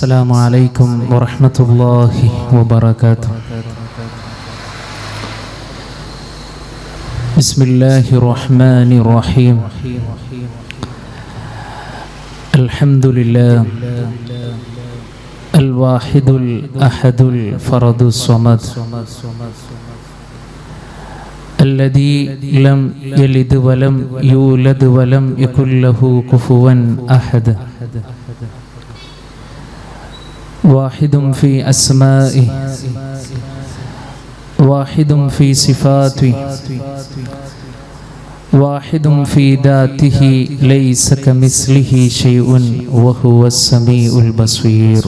السلام عليكم ورحمة الله وبركاته. بسم الله الرحمن الرحيم. الحمد لله الواحد الأحد الفرد الصمد الذي لم يلد ولم يولد ولم يكن له كفوا أحد. واحد في أسمائه واحد في صفاته واحد في ذاته ليس كمثله شيء وهو السميع البصير.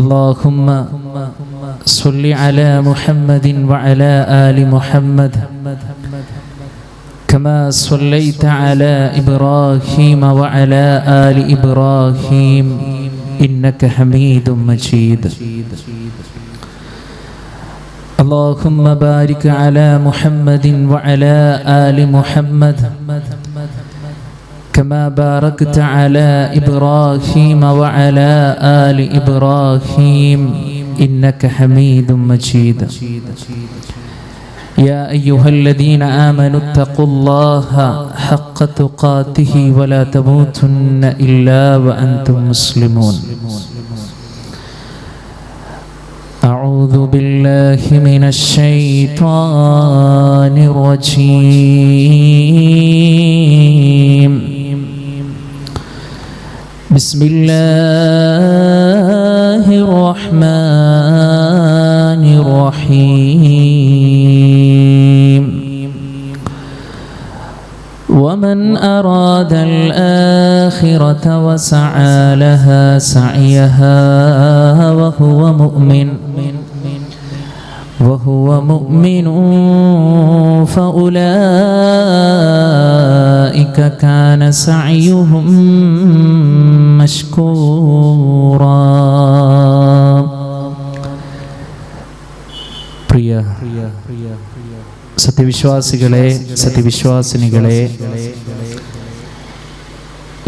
اللهم صل على محمد وعلى آل محمد كما صليت على إبراهيم وعلى آل إبراهيم إنك حميد مجيد. اللهم بارك على محمد وعلى آل محمد كما باركت على إبراهيم وعلى آل إبراهيم إنك حميد مجيد. يا أيها الذين آمنوا اتقوا الله حق تقاته ولا تموتن إلا وأنتم مسلمون. أعوذ بالله من الشيطان الرجيم. بسم الله الرحمن الرحيم. ومن أراد الآخرة وسعى لها سعيها وهو مؤمن فأولئك كان سعيهم مشكورا. പ്രിയ സത്യവിശ്വാസികളെ, സത്യവിശ്വാസിനികളെ,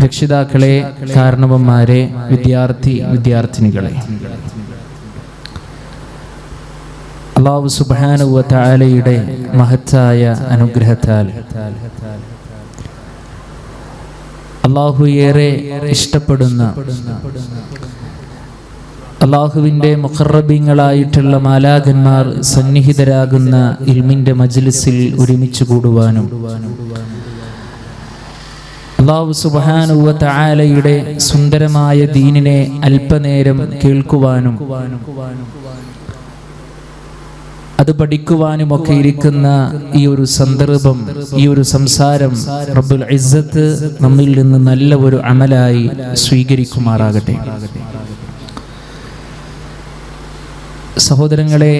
രക്ഷിതാക്കളെ, കാരണവന്മാരെ, വിദ്യാർത്ഥിനികളെ, അല്ലാഹു സുബ്ഹാനഹു വ തആലയുടെ മഹത്തായ അനുഗ്രഹത്താൽ അല്ലാഹു ഏറെ ഇഷ്ടപ്പെടുന്ന അല്ലാഹുവിൻ്റെ മുഖറബീങ്ങളായിട്ടുള്ള മാലാഖന്മാർ സന്നിഹിതരാകുന്ന ഇൽമിൻ്റെ മജ്ലിസിൽ ഒരുമിച്ച് കൂടുവാനും അല്ലാഹു സുബ്ഹാനഹു വ തആലയുടെ സുന്ദരമായ ദീനിനെ അല്പനേരം കേൾക്കുവാനും അത് പഠിക്കുവാനുമൊക്കെ ഇരിക്കുന്ന ഈ ഒരു സന്ദർഭം, ഈ ഒരു സംസാരം റബ്ബുൽ ഇസ്സത്ത് നമ്മിൽ നിന്ന് നല്ല ഒരു അമലായി സ്വീകരിക്കുമാറാകട്ടെ. സഹോദരങ്ങളെ,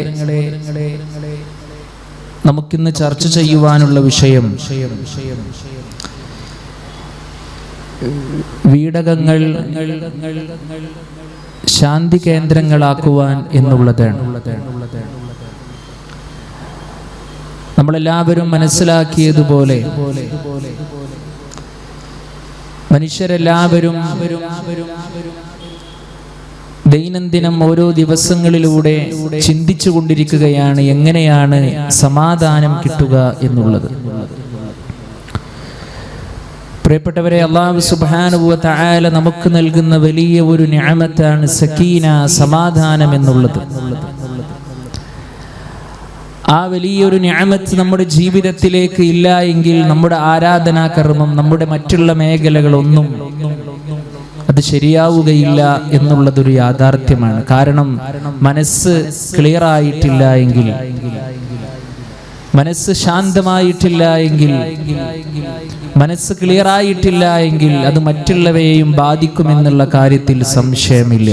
നമുക്കിന്ന് ചർച്ച ചെയ്യുവാനുള്ള വിഷയം വീടകങ്ങൾ ശാന്തി കേന്ദ്രങ്ങളാക്കുവാൻ എന്നുള്ളതാണ്. നമ്മളെല്ലാവരും മനസ്സിലാക്കിയതുപോലെ മനുഷ്യരെല്ലാവരും ദൈനംദിനം ഓരോ ദിവസങ്ങളിലൂടെ ചിന്തിച്ചു കൊണ്ടിരിക്കുകയാണ് എങ്ങനെയാണ് സമാധാനം കിട്ടുക എന്നുള്ളത്. പ്രിയപ്പെട്ടവരെ, അല്ലാഹു സുബ്ഹാനഹു വ തആല നമുക്ക് നൽകുന്ന വലിയ ഒരു നിഅമത്താണ് സക്കീന, സമാധാനം എന്നുള്ളത്. ആ വലിയൊരു നിഅമത്ത് നമ്മുടെ ജീവിതത്തിലേക്ക് ഇല്ല എങ്കിൽ നമ്മുടെ ആരാധനാകർമ്മം, നമ്മുടെ മറ്റുള്ള മേഖലകളൊന്നും അത് ശരിയാവുകയില്ല എന്നുള്ളതൊരു യാഥാർത്ഥ്യമാണ്. കാരണം മനസ്സ് ക്ലിയർ ആയിട്ടില്ല എങ്കിൽ, മനസ്സ് ശാന്തമായിട്ടില്ല എങ്കിൽ, മനസ്സ് ക്ലിയർ ആയിട്ടില്ല എങ്കിൽ അത് മറ്റുള്ളവയെയും ബാധിക്കുമെന്നുള്ള കാര്യത്തിൽ സംശയമില്ല.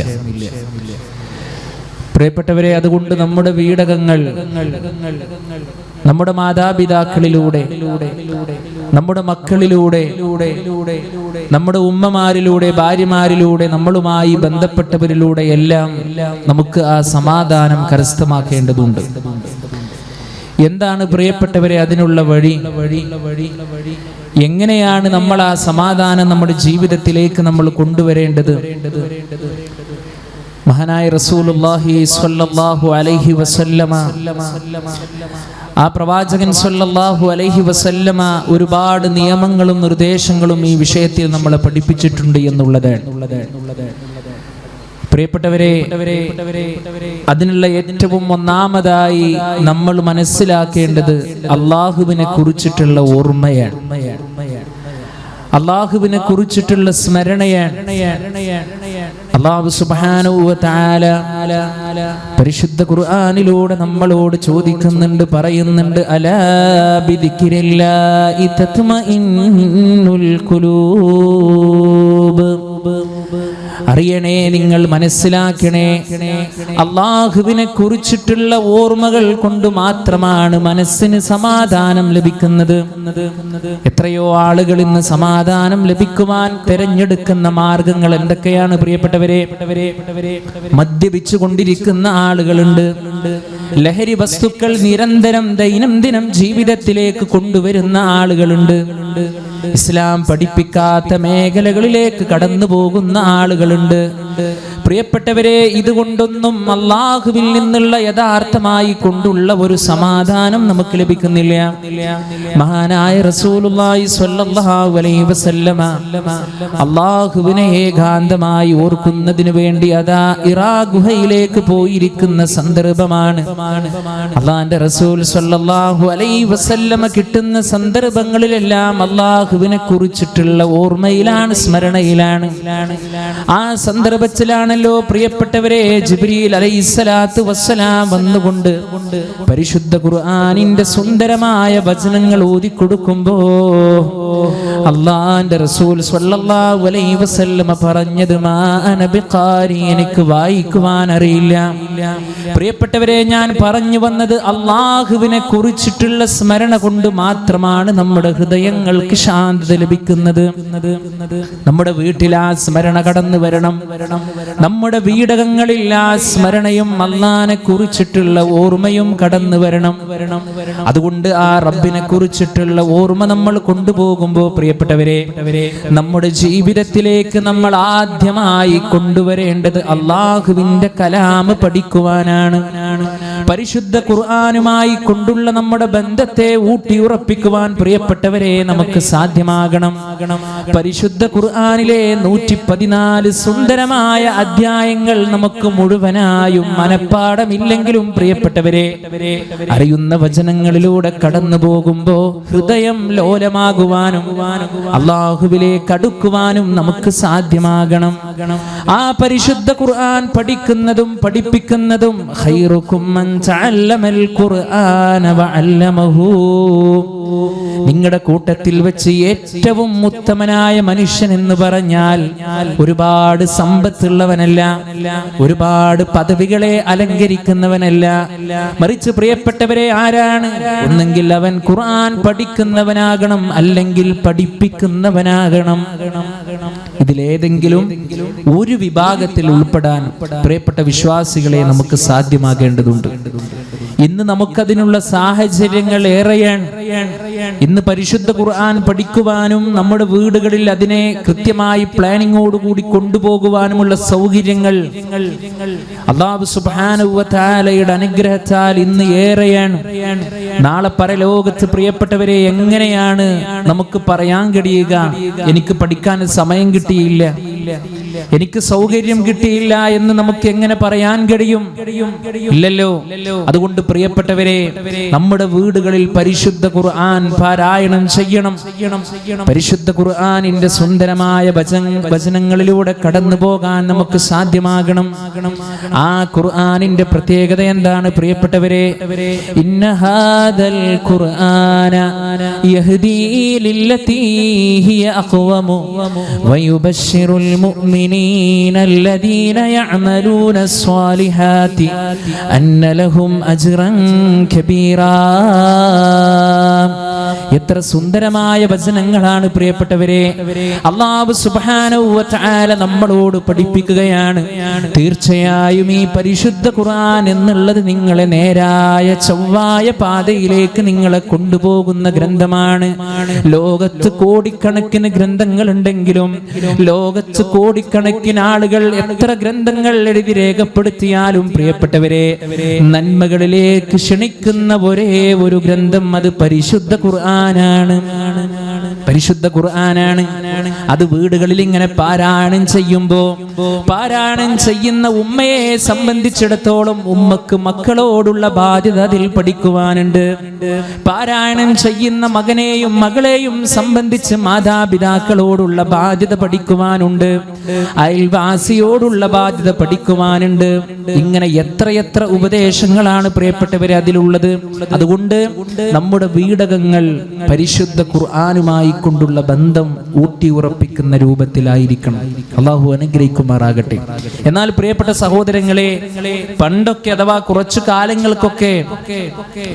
പ്രിയപ്പെട്ടവരെ, അതുകൊണ്ട് നമ്മുടെ വീടകങ്ങൾ നമ്മുടെ മാതാപിതാക്കളിലൂടെ, നമ്മുടെ മക്കളിലൂടെ, നമ്മുടെ ഉമ്മമാരിലൂടെ, ഭാര്യമാരിലൂടെ, നമ്മളുമായി ബന്ധപ്പെട്ടവരിലൂടെ എല്ലാം നമുക്ക് ആ സമാധാനം കരസ്ഥമാക്കേണ്ടതുണ്ട്. എന്താണ് പ്രിയപ്പെട്ടവരെ അതിനുള്ള വഴി? എങ്ങനെയാണ് നമ്മൾ ആ സമാധാനം നമ്മുടെ ജീവിതത്തിലേക്ക് നമ്മൾ കൊണ്ടുവരേണ്ടത്? മഹാനായ റസൂലുള്ളാഹി സ്വല്ലല്ലാഹു അലൈഹി വസല്ലമ, ആ പ്രവാചകൻ സ്വല്ലല്ലാഹു അലൈഹി വസല്ലമ ഒരുപാട് നിയമങ്ങളും നിർദ്ദേശങ്ങളും ഈ വിഷയത്തിൽ നമ്മളെ പഠിപ്പിച്ചിട്ടുണ്ട് എന്നുള്ളതാണ്. പ്രിയപ്പെട്ടവരെ, അതിനുള്ള ഏറ്റവും ഒന്നാമതായി നമ്മൾ മനസ്സിലാക്കേണ്ടത് അള്ളാഹുവിനെ കുറിച്ചിട്ടുള്ള ഓർമ്മയാണ്, അള്ളാഹുവിനെ കുറിച്ചിട്ടുള്ള സ്മരണയാണ്. അല്ലാഹു സുബ്ഹാനഹു വ തആല പരിശുദ്ധ ഖുർആനിലൂടെ നമ്മളോട് ചോദിക്കുന്നുണ്ട്, പറയുന്നുണ്ട്, അലാ ബിദിക്രില്ലാഹി തത്മഇന്നുൽ ഖുലൂബ്. അറിയണേ, നിങ്ങൾ മനസ്സിലാക്കണേ, അള്ളാഹുവിനെ കുറിച്ചിട്ടുള്ള ഓർമ്മകൾ കൊണ്ട് മാത്രമാണ് മനസ്സിന് സമാധാനം ലഭിക്കുന്നത്. എത്രയോ ആളുകൾ ഇന്ന് സമാധാനം ലഭിക്കുവാൻ തിരഞ്ഞെടുക്കുന്ന മാർഗങ്ങൾ എന്തൊക്കെയാണ് പ്രിയപ്പെട്ടവരെ? മദ്യപിച്ചു കൊണ്ടിരിക്കുന്ന ആളുകളുണ്ട്, ലഹരി വസ്തുക്കൾ നിരന്തരം ദൈനംദിനം ജീവിതത്തിലേക്ക് കൊണ്ടുവരുന്ന ആളുകളുണ്ട്, ഇസ്ലാം പഠിപ്പിക്കാത്ത മേഖലകളിലേക്ക് കടന്നു പോകുന്ന ആളുകളുണ്ട്. പ്രിയപ്പെട്ടവരെ, ഇതുകൊണ്ടൊന്നും അള്ളാഹുവിൽ നിന്നുള്ള യഥാർത്ഥമായി കൊണ്ടുള്ള ഒരു സമാധാനം നമുക്ക് ലഭിക്കുന്നില്ല. മഹാനായ റസൂലുള്ളാഹി സ്വല്ലല്ലാഹു അലൈഹി വസല്ലമ അള്ളാഹുവിനെ ഏകാന്തമായി ഓർക്കുന്നതിന് വേണ്ടി അതാ ഇറാ ഗുഹയിലേക്ക് പോയിരിക്കുന്ന സന്ദർഭമാണ്. അള്ളാഹുവിന്റെ റസൂൽ സ്വല്ലല്ലാഹു അലൈഹി വസല്ലമ കിട്ടുന്ന സന്ദർഭങ്ങളിലെല്ലാം അള്ളാഹുവിനെ കുറിച്ചിട്ടുള്ള ഓർമ്മയിലാണ്, സ്മരണയിലാണ്. ആ സന്ദർഭത്തിലാണല്ലോ പ്രിയപ്പെട്ടവരെ ജിബ്രീൽ അലൈഹിസ്സലാത്തു വസ്സലാം വന്നുകൊണ്ട് പരിശുദ്ധ ഖുർആനിന്റെ സുന്ദരമായ വചനങ്ങൾ ഓതിക്കൊടുക്കുമ്പോ അള്ളാഹുവിന്റെ റസൂൽ സ്വല്ലല്ലാഹു അലൈഹി വസല്ലമ പറഞ്ഞത്, മാ അന ബിഖാരി, എനിക്ക് വായിക്കുവാൻ അറിയില്ല. പ്രിയപ്പെട്ടവരെ, ഞാൻ പറഞ്ഞു വന്നത് അള്ളാഹുവിനെ കുറിച്ചിട്ടുള്ള സ്മരണ കൊണ്ട് മാത്രമാണ് നമ്മുടെ ഹൃദയങ്ങൾക്ക് ശാന്തത ലഭിക്കുന്നത്. നമ്മുടെ വീട്ടിൽ ആ സ്മരണ കടന്നു വരണം, നമ്മുടെ വീടകങ്ങളിൽ ആ സ്മരണയും അള്ളാഹിനെ കുറിച്ചിട്ടുള്ള ഓർമ്മയും കടന്നു വരണം. അതുകൊണ്ട് ആ റബ്ബിനെ കുറിച്ചിട്ടുള്ള ഓർമ്മ നമ്മൾ കൊണ്ടുപോകുമ്പോൾ പ്രിയപ്പെട്ടവരെ, നമ്മുടെ ജീവിതത്തിലേക്ക് നമ്മൾ ആദ്യമായി കൊണ്ടുവരേണ്ടത് അള്ളാഹുവിന്റെ കലാമ് പഠിക്കുവാനാണ്. പരിശുദ്ധ ഖുർആനുമായി കൊണ്ടുള്ള നമ്മുടെ ബന്ധത്തെ ഊട്ടിയുറപ്പിക്കുവാൻ പ്രിയപ്പെട്ടവരെ നമുക്ക് സാധ്യമാകണം. പരിശുദ്ധ ഖുർആനിലെ 114 സുന്ദരമായ അധ്യായങ്ങൾ നമുക്ക് മുഴുവനായും മനപ്പാടമില്ലെങ്കിലും പ്രിയപ്പെട്ടവരെ, അറിയുന്ന വചനങ്ങളിലൂടെ കടന്നു പോകുമ്പോ ഹൃദയം ലോലമാകുവാനും അള്ളാഹുവിലേക്ക് അടുക്കുവാനും നമുക്ക് സാധ്യമാകണം. ആ പരിശുദ്ധ ഖുർആൻ പഠിക്കുന്നതും പഠിപ്പിക്കുന്നതും ഖൈറുക്കും മൻ തഅല്ലമൽ ഖുർആന വഅല്ലമഹു. നിങ്ങളുടെ കൂട്ടത്തിൽ വെച്ച് ഏറ്റവും ഉത്തമനായ മനുഷ്യൻ എന്ന് പറഞ്ഞാൽ ഒരുപാട് സമ്പത്തുള്ളവനല്ല, ഒരുപാട് പദവികളെ അലങ്കരിക്കുന്നവനല്ല, മറിച്ച് പ്രിയപ്പെട്ടവരെ ആരാണ്? ഒന്നെങ്കിൽ അവൻ ഖുർആൻ പഠിക്കുന്നവനാകണം, അല്ലെങ്കിൽ പഠിപ്പിക്കുന്നവനാകണം. ഇതിലേതെങ്കിലും ഒരു വിഭാഗത്തിൽ ഉൾപ്പെടാൻ പ്രിയപ്പെട്ട വിശ്വാസികളെ നമുക്ക് സാധ്യമാകേണ്ടതുണ്ട്. ഇന്ന് നമുക്കതിനുള്ള സാഹചര്യങ്ങൾ ഏറെയാണ്. ഇന്ന് പരിശുദ്ധ ഖുർആൻ പഠിക്കുവാനും നമ്മുടെ വീടുകളിൽ അതിനെ കൃത്യമായി പ്ലാനിങ്ങോടുകൂടി കൊണ്ടുപോകുവാനുമുള്ള സൗകര്യങ്ങൾ അല്ലാഹു സുബ്ഹാനഹു വ തആലയുടെ അനുഗ്രഹത്താൽ ഇന്ന് ഏറെയാണ്. നാളെ പരലോകത്ത് പ്രിയപ്പെട്ടവരെ എങ്ങനെയാണ് നമുക്ക് പറയാൻ കഴിയുക, എനിക്ക് പഠിക്കാൻ സമയം കിട്ടിയില്ല, എനിക്ക് സൗകര്യം കിട്ടിയില്ല എന്ന് നമുക്ക് എങ്ങനെ പറയാൻ കഴിയും? ഇല്ലല്ലോ. അതുകൊണ്ട് പ്രിയപ്പെട്ടവരെ, നമ്മുടെ വീടുകളിൽ പരിശുദ്ധ ഖുർആൻ പാരായണം ചെയ്യണം. പരിശുദ്ധ ഖുർആനിന്റെ സുന്ദരമായ വചനങ്ങളിലൂടെ കടന്നു പോകാൻ നമുക്ക് സാധ്യമാകണം. ആ ഖുർആനിന്റെ പ്രത്യേകത എന്താണ് പ്രിയപ്പെട്ടവരെ? ഇന്ന ഹാദൽ ഖുർആന യഹ്ദീ ലില്ലതീ ഹിയ അഖ്വമു വയുബശ്ശിറുൽ മുഅ്മിനീന അല്ലദീന യഅമലൂന സ്വാലിഹാതി അന്ന ലഹും അജ്റൻ കബീറാ. എത്ര സുന്ദരമായ വചനങ്ങളാണ് പ്രിയപ്പെട്ടവരെ അല്ലാഹു സുബ്ഹാനഹു വ തആല നമ്മളോട് പഠിപ്പിക്കുകയാണ്. തീർച്ചയായും ഈ പരിശുദ്ധ ഖുർആൻ എന്നുള്ളത് നിങ്ങളെ നേരായ ചൊവ്വായ പാതയിലേക്ക് നിങ്ങളെ കൊണ്ടുപോകുന്ന ഗ്രന്ഥമാണ്. ലോകത്ത് കോടിക്കണക്കിന് ഗ്രന്ഥങ്ങൾ ഉണ്ടെങ്കിലും, ലോകത്ത് കോടിക്കണക്കിന് ആളുകൾ എത്ര ഗ്രന്ഥങ്ങൾ എഴുതി രേഖപ്പെടുത്തിയാലും പ്രിയപ്പെട്ടവരെ, നന്മകളിലേക്ക് ക്ഷണിക്കുന്ന ഒരേ ഒരു ഗ്രന്ഥം അത് പരിശുദ്ധ ഖുർആനാണ്. പരിശുദ്ധ ഖുർആനാണ്. അത് വീടുകളിൽ ഇങ്ങനെ പാരായണം ചെയ്യുമ്പോ, പാരായണം ചെയ്യുന്ന ഉമ്മയെ സംബന്ധിച്ചിടത്തോളം ഉമ്മക്ക് മക്കളോടുള്ള ബാധ്യത അതിൽ പഠിക്കുവാനുണ്ട്. പാരായണം ചെയ്യുന്ന മകനെയും മകളെയും സംബന്ധിച്ച് മാതാപിതാക്കളോടുള്ള ബാധ്യത പഠിക്കുവാനുണ്ട്. അയൽവാസിയോടുള്ള ബാധ്യത പഠിക്കുവാനുണ്ട്. ഇങ്ങനെ എത്രയെത്ര ഉപദേശങ്ങളാണ് പ്രിയപ്പെട്ടവരെ അതിലുള്ളത്. അതുകൊണ്ട് നമ്മുടെ വീടകങ്ങൾ പരിശുദ്ധ ഖുർആനുമായി കൊണ്ടുള്ള ബന്ധം ഊട്ടി ഉറപ്പിക്കുന്ന രൂപത്തിലായിരിക്കണം. അള്ളാഹു അനുഗ്രഹിക്കുമാറാകട്ടെ. എന്നാൽ പ്രിയപ്പെട്ട സഹോദരങ്ങളെ, പണ്ടൊക്കെ അഥവാ കുറച്ചു കാലങ്ങൾക്കൊക്കെ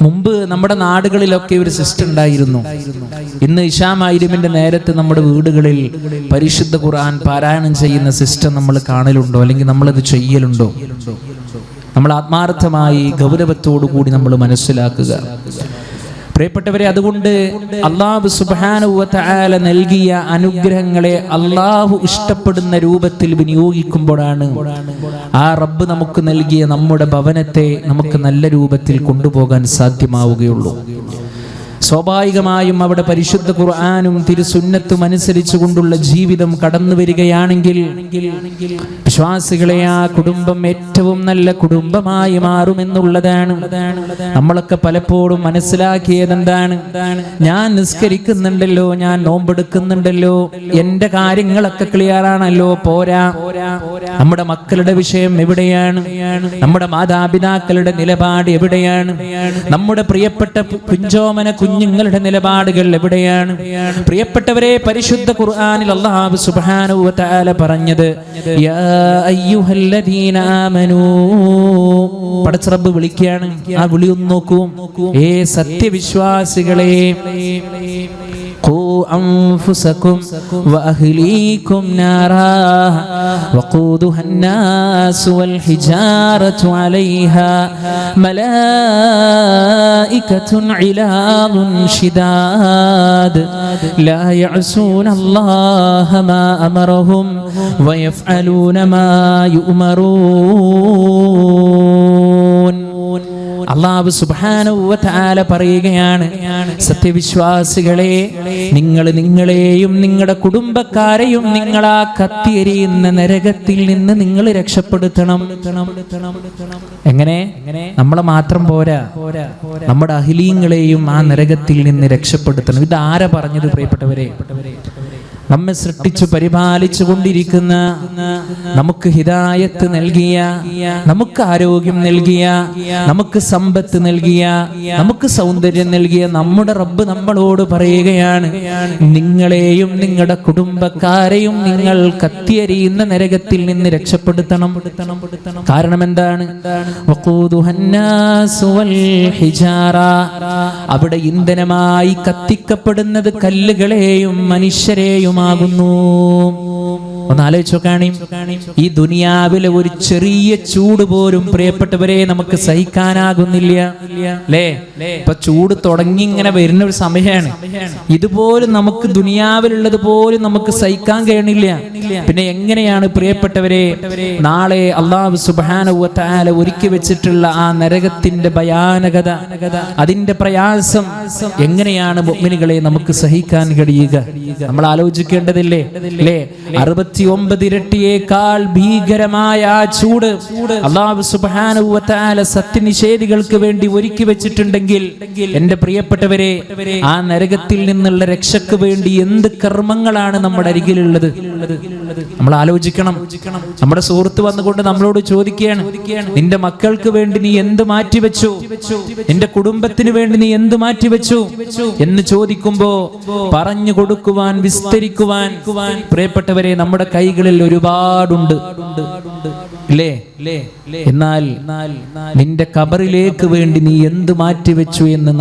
മുമ്പ് നമ്മുടെ നാടുകളിലൊക്കെ ഒരു സിസ്റ്റം ഉണ്ടായിരുന്നു. ഇന്ന് ഇശാ മഗ്‌രിബിന്റെ നേരത്ത് നമ്മുടെ വീടുകളിൽ പരിശുദ്ധ ഖുർആൻ പാരായണം ചെയ്യുന്ന സിസ്റ്റം നമ്മൾ കാണലുണ്ടോ? അല്ലെങ്കിൽ നമ്മളത് ചെയ്യലുണ്ടോ? നമ്മൾ ആത്മാർത്ഥമായി ഗൗരവത്തോടു കൂടി നമ്മൾ മനസ്സിലാക്കുക പ്രിയപ്പെട്ടവരെ. അതുകൊണ്ട് അല്ലാഹു സുബ്ഹാനഹു വ തആല നൽകിയ അനുഗ്രഹങ്ങളെ അല്ലാഹു ഇഷ്ടപ്പെടുന്ന രൂപത്തിൽ വിനിയോഗിക്കുമ്പോഴാണ് ആ റബ്ബ് നമുക്ക് നൽകിയ നമ്മുടെ ഭവനത്തെ നമുക്ക് നല്ല രൂപത്തിൽ കൊണ്ടുപോകാൻ സാധ്യമാവുകയുള്ളൂ. സ്വാഭാവികമായും അവിടെ പരിശുദ്ധ ഖുർആനും തിരുസുന്നത്തും അനുസരിച്ചു കൊണ്ടുള്ള ജീവിതം കടന്നു വരികയാണെങ്കിൽ വിശ്വാസികളെ ആ കുടുംബം ഏറ്റവും നല്ല കുടുംബമായി മാറുമെന്നുള്ളതാണ്. നമ്മളൊക്കെ പലപ്പോഴും മനസ്സിലാക്കിയത് എന്താണ്? ഞാൻ നിസ്കരിക്കുന്നുണ്ടല്ലോ, ഞാൻ നോമ്പെടുക്കുന്നുണ്ടല്ലോ, എന്റെ കാര്യങ്ങളൊക്കെ ക്ലിയർ ആണല്ലോ, പോരാ. നമ്മുടെ മക്കളുടെ വിഷയം എവിടെയാണ്? നമ്മുടെ മാതാപിതാക്കളുടെ നിലപാട് എവിടെയാണ്? നമ്മുടെ പ്രിയപ്പെട്ട കുഞ്ചോമന കുഞ്ഞുങ്ങളുടെ നിലപാടുകൾ എവിടെയാണ്? പ്രിയപ്പെട്ടവരെ, പരിശുദ്ധ ഖുർആനിൽ അല്ലാഹു സുബ്ഹാനഹു വ തആല പറഞ്ഞത് യാ അയ്യുഹല്ലദീന ആമനൂ, പടച്ച റബ്ബ് വിളിക്കുകയാണ്. ആ വിളി ഒന്ന് നോക്കൂ. ഏ സത്യവിശ്വാസികളെ, قوا أنفسكم وأهليكم نارا وقودها الناس والحجارة عليها ملائكة غلاظ شداد لا يعصون الله ما أمرهم ويفعلون ما يؤمرون. അല്ലാഹു സുബ്ഹാനഹു വ തആല പറയുകയാണ്, സത്യവിശ്വാസികളെ, നിങ്ങൾ നിങ്ങളെയും നിങ്ങളുടെ കുടുംബക്കാരെയും നിങ്ങൾ ആ കത്തിയെരിയുന്ന നരകത്തിൽ നിന്ന് നിങ്ങൾ രക്ഷപ്പെടുത്തണം. എങ്ങനെ? നമ്മളെ മാത്രം പോരാ, നമ്മുടെ അഹ്ലീങ്ങളെയും ആ നരകത്തിൽ നിന്ന് രക്ഷപ്പെടുത്തണം. ഇത് ആരാ പറഞ്ഞത് പ്രിയപ്പെട്ടവരെ? നമ്മെ സൃഷ്ടിച്ചു പരിപാലിച്ചു കൊണ്ടിരിക്കുന്ന, നമുക്ക് ഹിദായത്ത് നൽകിയ, നമുക്ക് ആരോഗ്യം നൽകിയ, നമുക്ക് സമ്പത്ത് നൽകിയ, നമുക്ക് സൗന്ദര്യം നൽകിയ നമ്മുടെ റബ്ബ് നമ്മളോട് പറയുകയാണ്, നിങ്ങളെയും നിങ്ങളുടെ കുടുംബക്കാരെയും നിങ്ങൾ കത്തിയെരിയുന്ന നരകത്തിൽ നിന്ന് രക്ഷപ്പെടുത്തണം. കാരണം എന്താണ്? അവിടെ ഇന്ധനമായി കത്തിക്കപ്പെടുന്നത് കല്ലുകളെയും മനുഷ്യരെയും ആകുന്നു. ഒന്ന് ആലോചിച്ചു നോക്കാണി. ഈ ദുനിയാവിലെ ഒരു ചെറിയ ചൂട് പോലും പ്രിയപ്പെട്ടവരെ നമുക്ക് സഹിക്കാനാകുന്നില്ല, അല്ലേ? ഇപ്പൊ ചൂട് തുടങ്ങി ഇങ്ങനെ വരുന്ന ഒരു സമയമാണ്. ഇതുപോലും നമുക്ക് ദുനിയാവിലുള്ളത് പോലും നമുക്ക് സഹിക്കാൻ കഴിയണില്ല. പിന്നെ എങ്ങനെയാണ് പ്രിയപ്പെട്ടവരെ നാളെ അല്ലാഹു സുബ്ഹാനഹു വ തആല ഒരുക്കി വെച്ചിട്ടുള്ള ആ നരകത്തിന്റെ ഭയാനകത, അതിന്റെ പ്രയാസം എങ്ങനെയാണ് മുഅ്മിനുകളെ നമുക്ക് സഹിക്കാൻ കഴിയുക? നമ്മൾ ആലോചിക്കേണ്ടതില്ലേ? അല്ലേ? 69 ഇരട്ടിയേക്കാൾ ഭീകരമായ ആ ചൂട് അല്ലാഹു സുബ്ഹാനഹു വ തആല സത്യനിഷേധികൾക്ക് വേണ്ടി ഒരുക്കി വെച്ചിട്ടുണ്ടെങ്കിൽ, എന്റെ പ്രിയപ്പെട്ടവരെ, ആ നരകത്തിൽ നിന്നുള്ള രക്ഷയ്ക്ക് വേണ്ടി എന്ത് കർമ്മങ്ങളാണ് നമ്മുടെ അരികിലുള്ളത്? നമ്മൾ ആലോചിക്കണം. നമ്മുടെ സുഹൃത്ത് വന്നുകൊണ്ട് നമ്മളോട് ചോദിക്കുകയാണ്, നിന്റെ മക്കൾക്ക് വേണ്ടി നീ എന്ത് മാറ്റിവെച്ചു? നിന്റെ കുടുംബത്തിന് വേണ്ടി നീ എന്ത് മാറ്റിവെച്ചു എന്ന് ചോദിക്കുമ്പോ പറഞ്ഞു കൊടുക്കുവാൻ, വിസ്തരിക്കുവാൻ പ്രിയപ്പെട്ടവരെ നമ്മുടെ നമ്മുടെ കൈകളിൽ ഒരുപാടുണ്ട്, ഇല്ലേ? എന്നാൽ നിന്റെ ഖബറിലേക്ക് വേണ്ടി നീ എന്ത് മാറ്റിവെച്ചു എന്ന്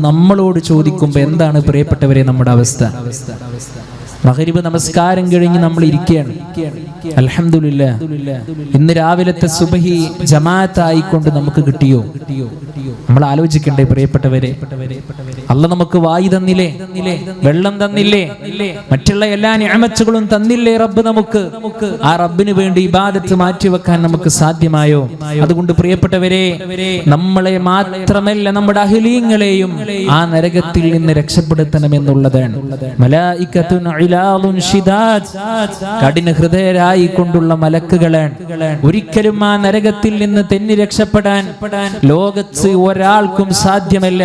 നമ്മളോട് ചോദിക്കുമ്പോ എന്താണ് പ്രിയപ്പെട്ടവരെ നമ്മുടെ അവസ്ഥ? മഗ്രിബ് നമസ്കാരം കഴിഞ്ഞ് നമ്മൾ ഇരിക്കുകയാണ്. അൽഹംദുലില്ലാഹ്, ഇന്ന് രാവിലത്തെ സുബ്ഹി ജമാഅത്തായിക്കൊണ്ട് നമുക്ക് കിട്ടിയോ? നമ്മൾ ആലോചിക്കണ്ടേ പ്രിയപ്പെട്ടവരെ? അല്ലാഹ് നമുക്ക് വായു തന്നില്ലേ? വെള്ളം തന്നില്ലേ? മറ്റുള്ള എല്ലാ നിഅമത്തുകളും തന്നില്ലേ റബ്ബ് നമുക്ക്? ആ റബ്ബിന് വേണ്ടി ഇബാദത്ത് മാറ്റിവെക്കാൻ നമുക്ക് സാധ്യമായോ? അതുകൊണ്ട് പ്രിയപ്പെട്ടവരെ, നമ്മളെ മാത്രമല്ല നമ്മുടെ അഹ്ലീങ്ങളെയും ആ നരകത്തിൽ നിന്ന് രക്ഷപ്പെടുത്തണമെന്നുള്ളതാണ്. മലായികത്തുൻ ഇലാലുൻ ശിദാദ്, കഠിന ഹൃദയരായി കൊണ്ടുള്ള മലക്കുകളാണ്. ഒരിക്കലും ആ നരകത്തിൽ നിന്ന് തെന്നി രക്ഷപ്പെടാൻ ലോകത്ത് ഒരാൾക്കും സാധ്യമല്ല.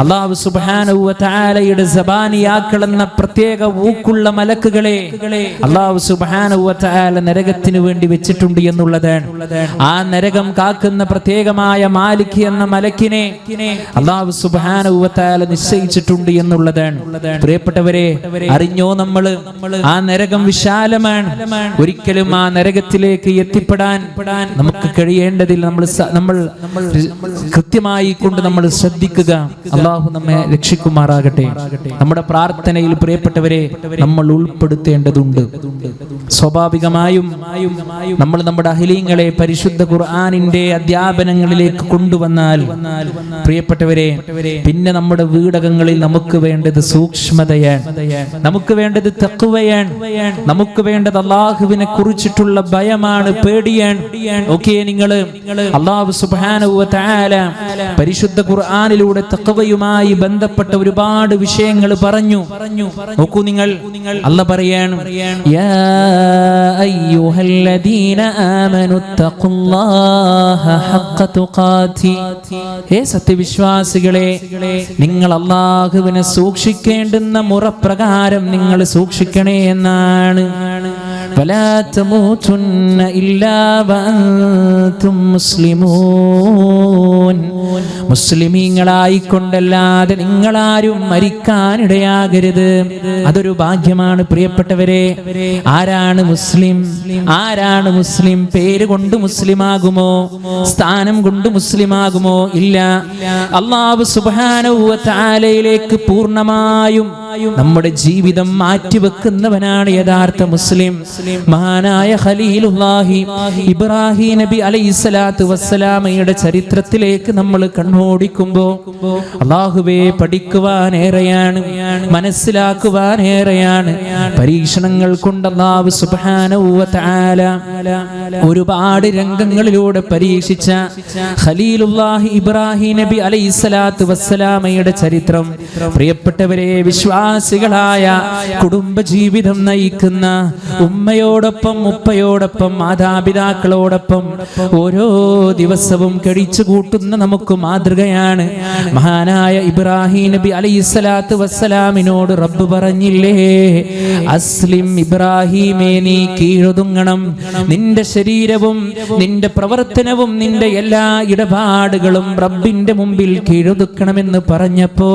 അല്ലാഹു സുബ്ഹാനഹു വ തആലയുടെ സബാനിയാക്കൾ എന്ന പ്രത്യേക ഊക്കുള്ള മലക്കുകളെ അല്ലാഹു സുബ്ഹാനഹു വ തആല നരകത്തിന് വേണ്ടി വെച്ചിട്ടുണ്ട് എന്നുള്ളതാണ്. ആ നരകം കാക്കുന്ന പ്രത്യേകമായ മാലിക് എന്ന മലക്കിനെ അല്ലാഹു സുബ്ഹാനഹു വ തആല നിശ്ചയിച്ചിട്ടുണ്ട് എന്നുള്ളതാണ്. പ്രിയപ്പെട്ടവരെ, അറിഞ്ഞോ നമ്മള് ആ നരകം വിശാലമാണ്. ഒരിക്കലും ആ നരകത്തിലേക്ക് എത്തിപ്പെടാൻ നമുക്ക് കഴിയേണ്ടതിൽ നമ്മൾ കൃത്യമായി കൊണ്ട് നമ്മൾ ശ്രദ്ധിക്കുക. അല്ലാഹു നമ്മെ രക്ഷിക്കുമാറാകട്ടെ. നമ്മുടെ പ്രാർത്ഥനയിൽ പ്രിയപ്പെട്ടവരെ നമ്മൾ ഉൾപ്പെടുത്തേണ്ടതുണ്ട്. സ്വാഭാവികമായും നമ്മൾ നമ്മുടെ അഹ്ലീങ്ങളെ പരിശുദ്ധ ഖുർആനിന്റെ അധ്യാപനങ്ങളിലേക്ക് കൊണ്ടുവന്നാൽ പ്രിയപ്പെട്ടവരെ, പിന്നെ നമ്മുടെ വീടകങ്ങളിൽ നമുക്ക് വേണ്ടത് സൂക്ഷ്മതയാണ്, നമുക്ക് വേണ്ടത് തഖ്വയാണ്, നമുക്ക് വേണ്ടത് അല്ലാഹുവിനെ കുറിച്ചിട്ടുള്ള ഭയമാണ്, പേടിയാണ്. ഓക്കേ, നിങ്ങൾ അല്ലാഹു സുബ്ഹാനഹു വ തആല പരിശുദ്ധ ഖുർആനിലൂടെ തഖ്വയുമായി ബന്ധപ്പെട്ട ഒരുപാട് വിഷയങ്ങൾ പറഞ്ഞു. നോക്കൂ, നിങ്ങൾ അല്ലാഹ് പറയാണ്, യാ അയ്യുഹല്ലദീന ആമനു തഖുല്ലാഹ ഹഖ്ക തുഖാതി, ഹേ സത്യവിശ്വാസികളെ, നിങ്ങൾ അല്ലാഹുവിനെ സൂക്ഷിക്കേണ്ടുന്ന മുറപ്രകാരം നിങ്ങൾ സൂക്ഷിക്കണേ എന്നാണ്. വലാ തമൂതുന്ന ഇല്ലാ വഅൻതും മുസ്ലിമൂൻ, മുസ്ലിമീങ്ങളായിക്കൊണ്ടല്ലാതെ നിങ്ങളാരും മരിക്കാനിടയാകരുത്. അതൊരു ഭാഗ്യമാണ് പ്രിയപ്പെട്ടവരെ. ആരാണ് മുസ്ലിം? ആരാണ് മുസ്ലിം? പേര് കൊണ്ട് മുസ്ലിമാകുമോ? സ്ഥാനം കൊണ്ട് മുസ്ലിമാകുമോ? ഇല്ല. അല്ലാഹു സുബ്ഹാനഹു വ തആലയിലേക്ക് പൂർണ്ണമായും നമ്മുടെ ജീവിതം മാറ്റിവെക്കുന്നവനാണ് യഥാർത്ഥ മുസ്ലിം. മഹാനായ ഖലീലുല്ലാഹി ഇബ്രാഹിം നബി അലൈഹിസ്സലാത്തു വസ്സലാമയുടെ ചരിത്രത്തിലേക്ക് നമ്മൾ കണ്ണോടിക്കുമ്പോൾ അല്ലാഹുവേ, പഠിക്കുവാനേറെയാണ്, മനസ്സിലാക്കുവാനേറെയാണ്. പരീക്ഷണങ്ങൾ കൊണ്ട് അല്ലാഹു സുബ്ഹാനഹു വ തആല ഒരുപാട് രംഗങ്ങളിലൂടെ പരീക്ഷിച്ച ഖലീലുല്ലാഹി ഇബ്രാഹിം നബി അലൈഹിസ്സലാത്തു വസ്സലാമയുടെ ചരിത്രം പ്രിയപ്പെട്ടവരെ, വിശ്വാസികളായ കുടുംബജീവിതം നയിക്കുന്ന ഉമ്മയോടൊപ്പം ഉപ്പയോടൊപ്പം മാതാപിതാക്കളോടൊപ്പം ഓരോ ദിവസവും കഴിച്ചു കൂട്ടുന്ന നമുക്ക് മാതൃകയാണ്. മഹാനായ ഇബ്രാഹിം നബി അലൈഹിസ്സലാത്തു വസ്സലാമിനോട് റബ്ബ് പറഞ്ഞില്ലേ, അസ്ലിം ഇബ്രാഹിമേ, നീ കീഴൊതുങ്ങണം, നിന്റെ ശരീരവും നിന്റെ പ്രവർത്തനവും നിന്റെ എല്ലാ ഇടപാടുകളും റബ്ബിന്റെ മുമ്പിൽ കീഴൊതുക്കണമെന്ന് പറഞ്ഞപ്പോ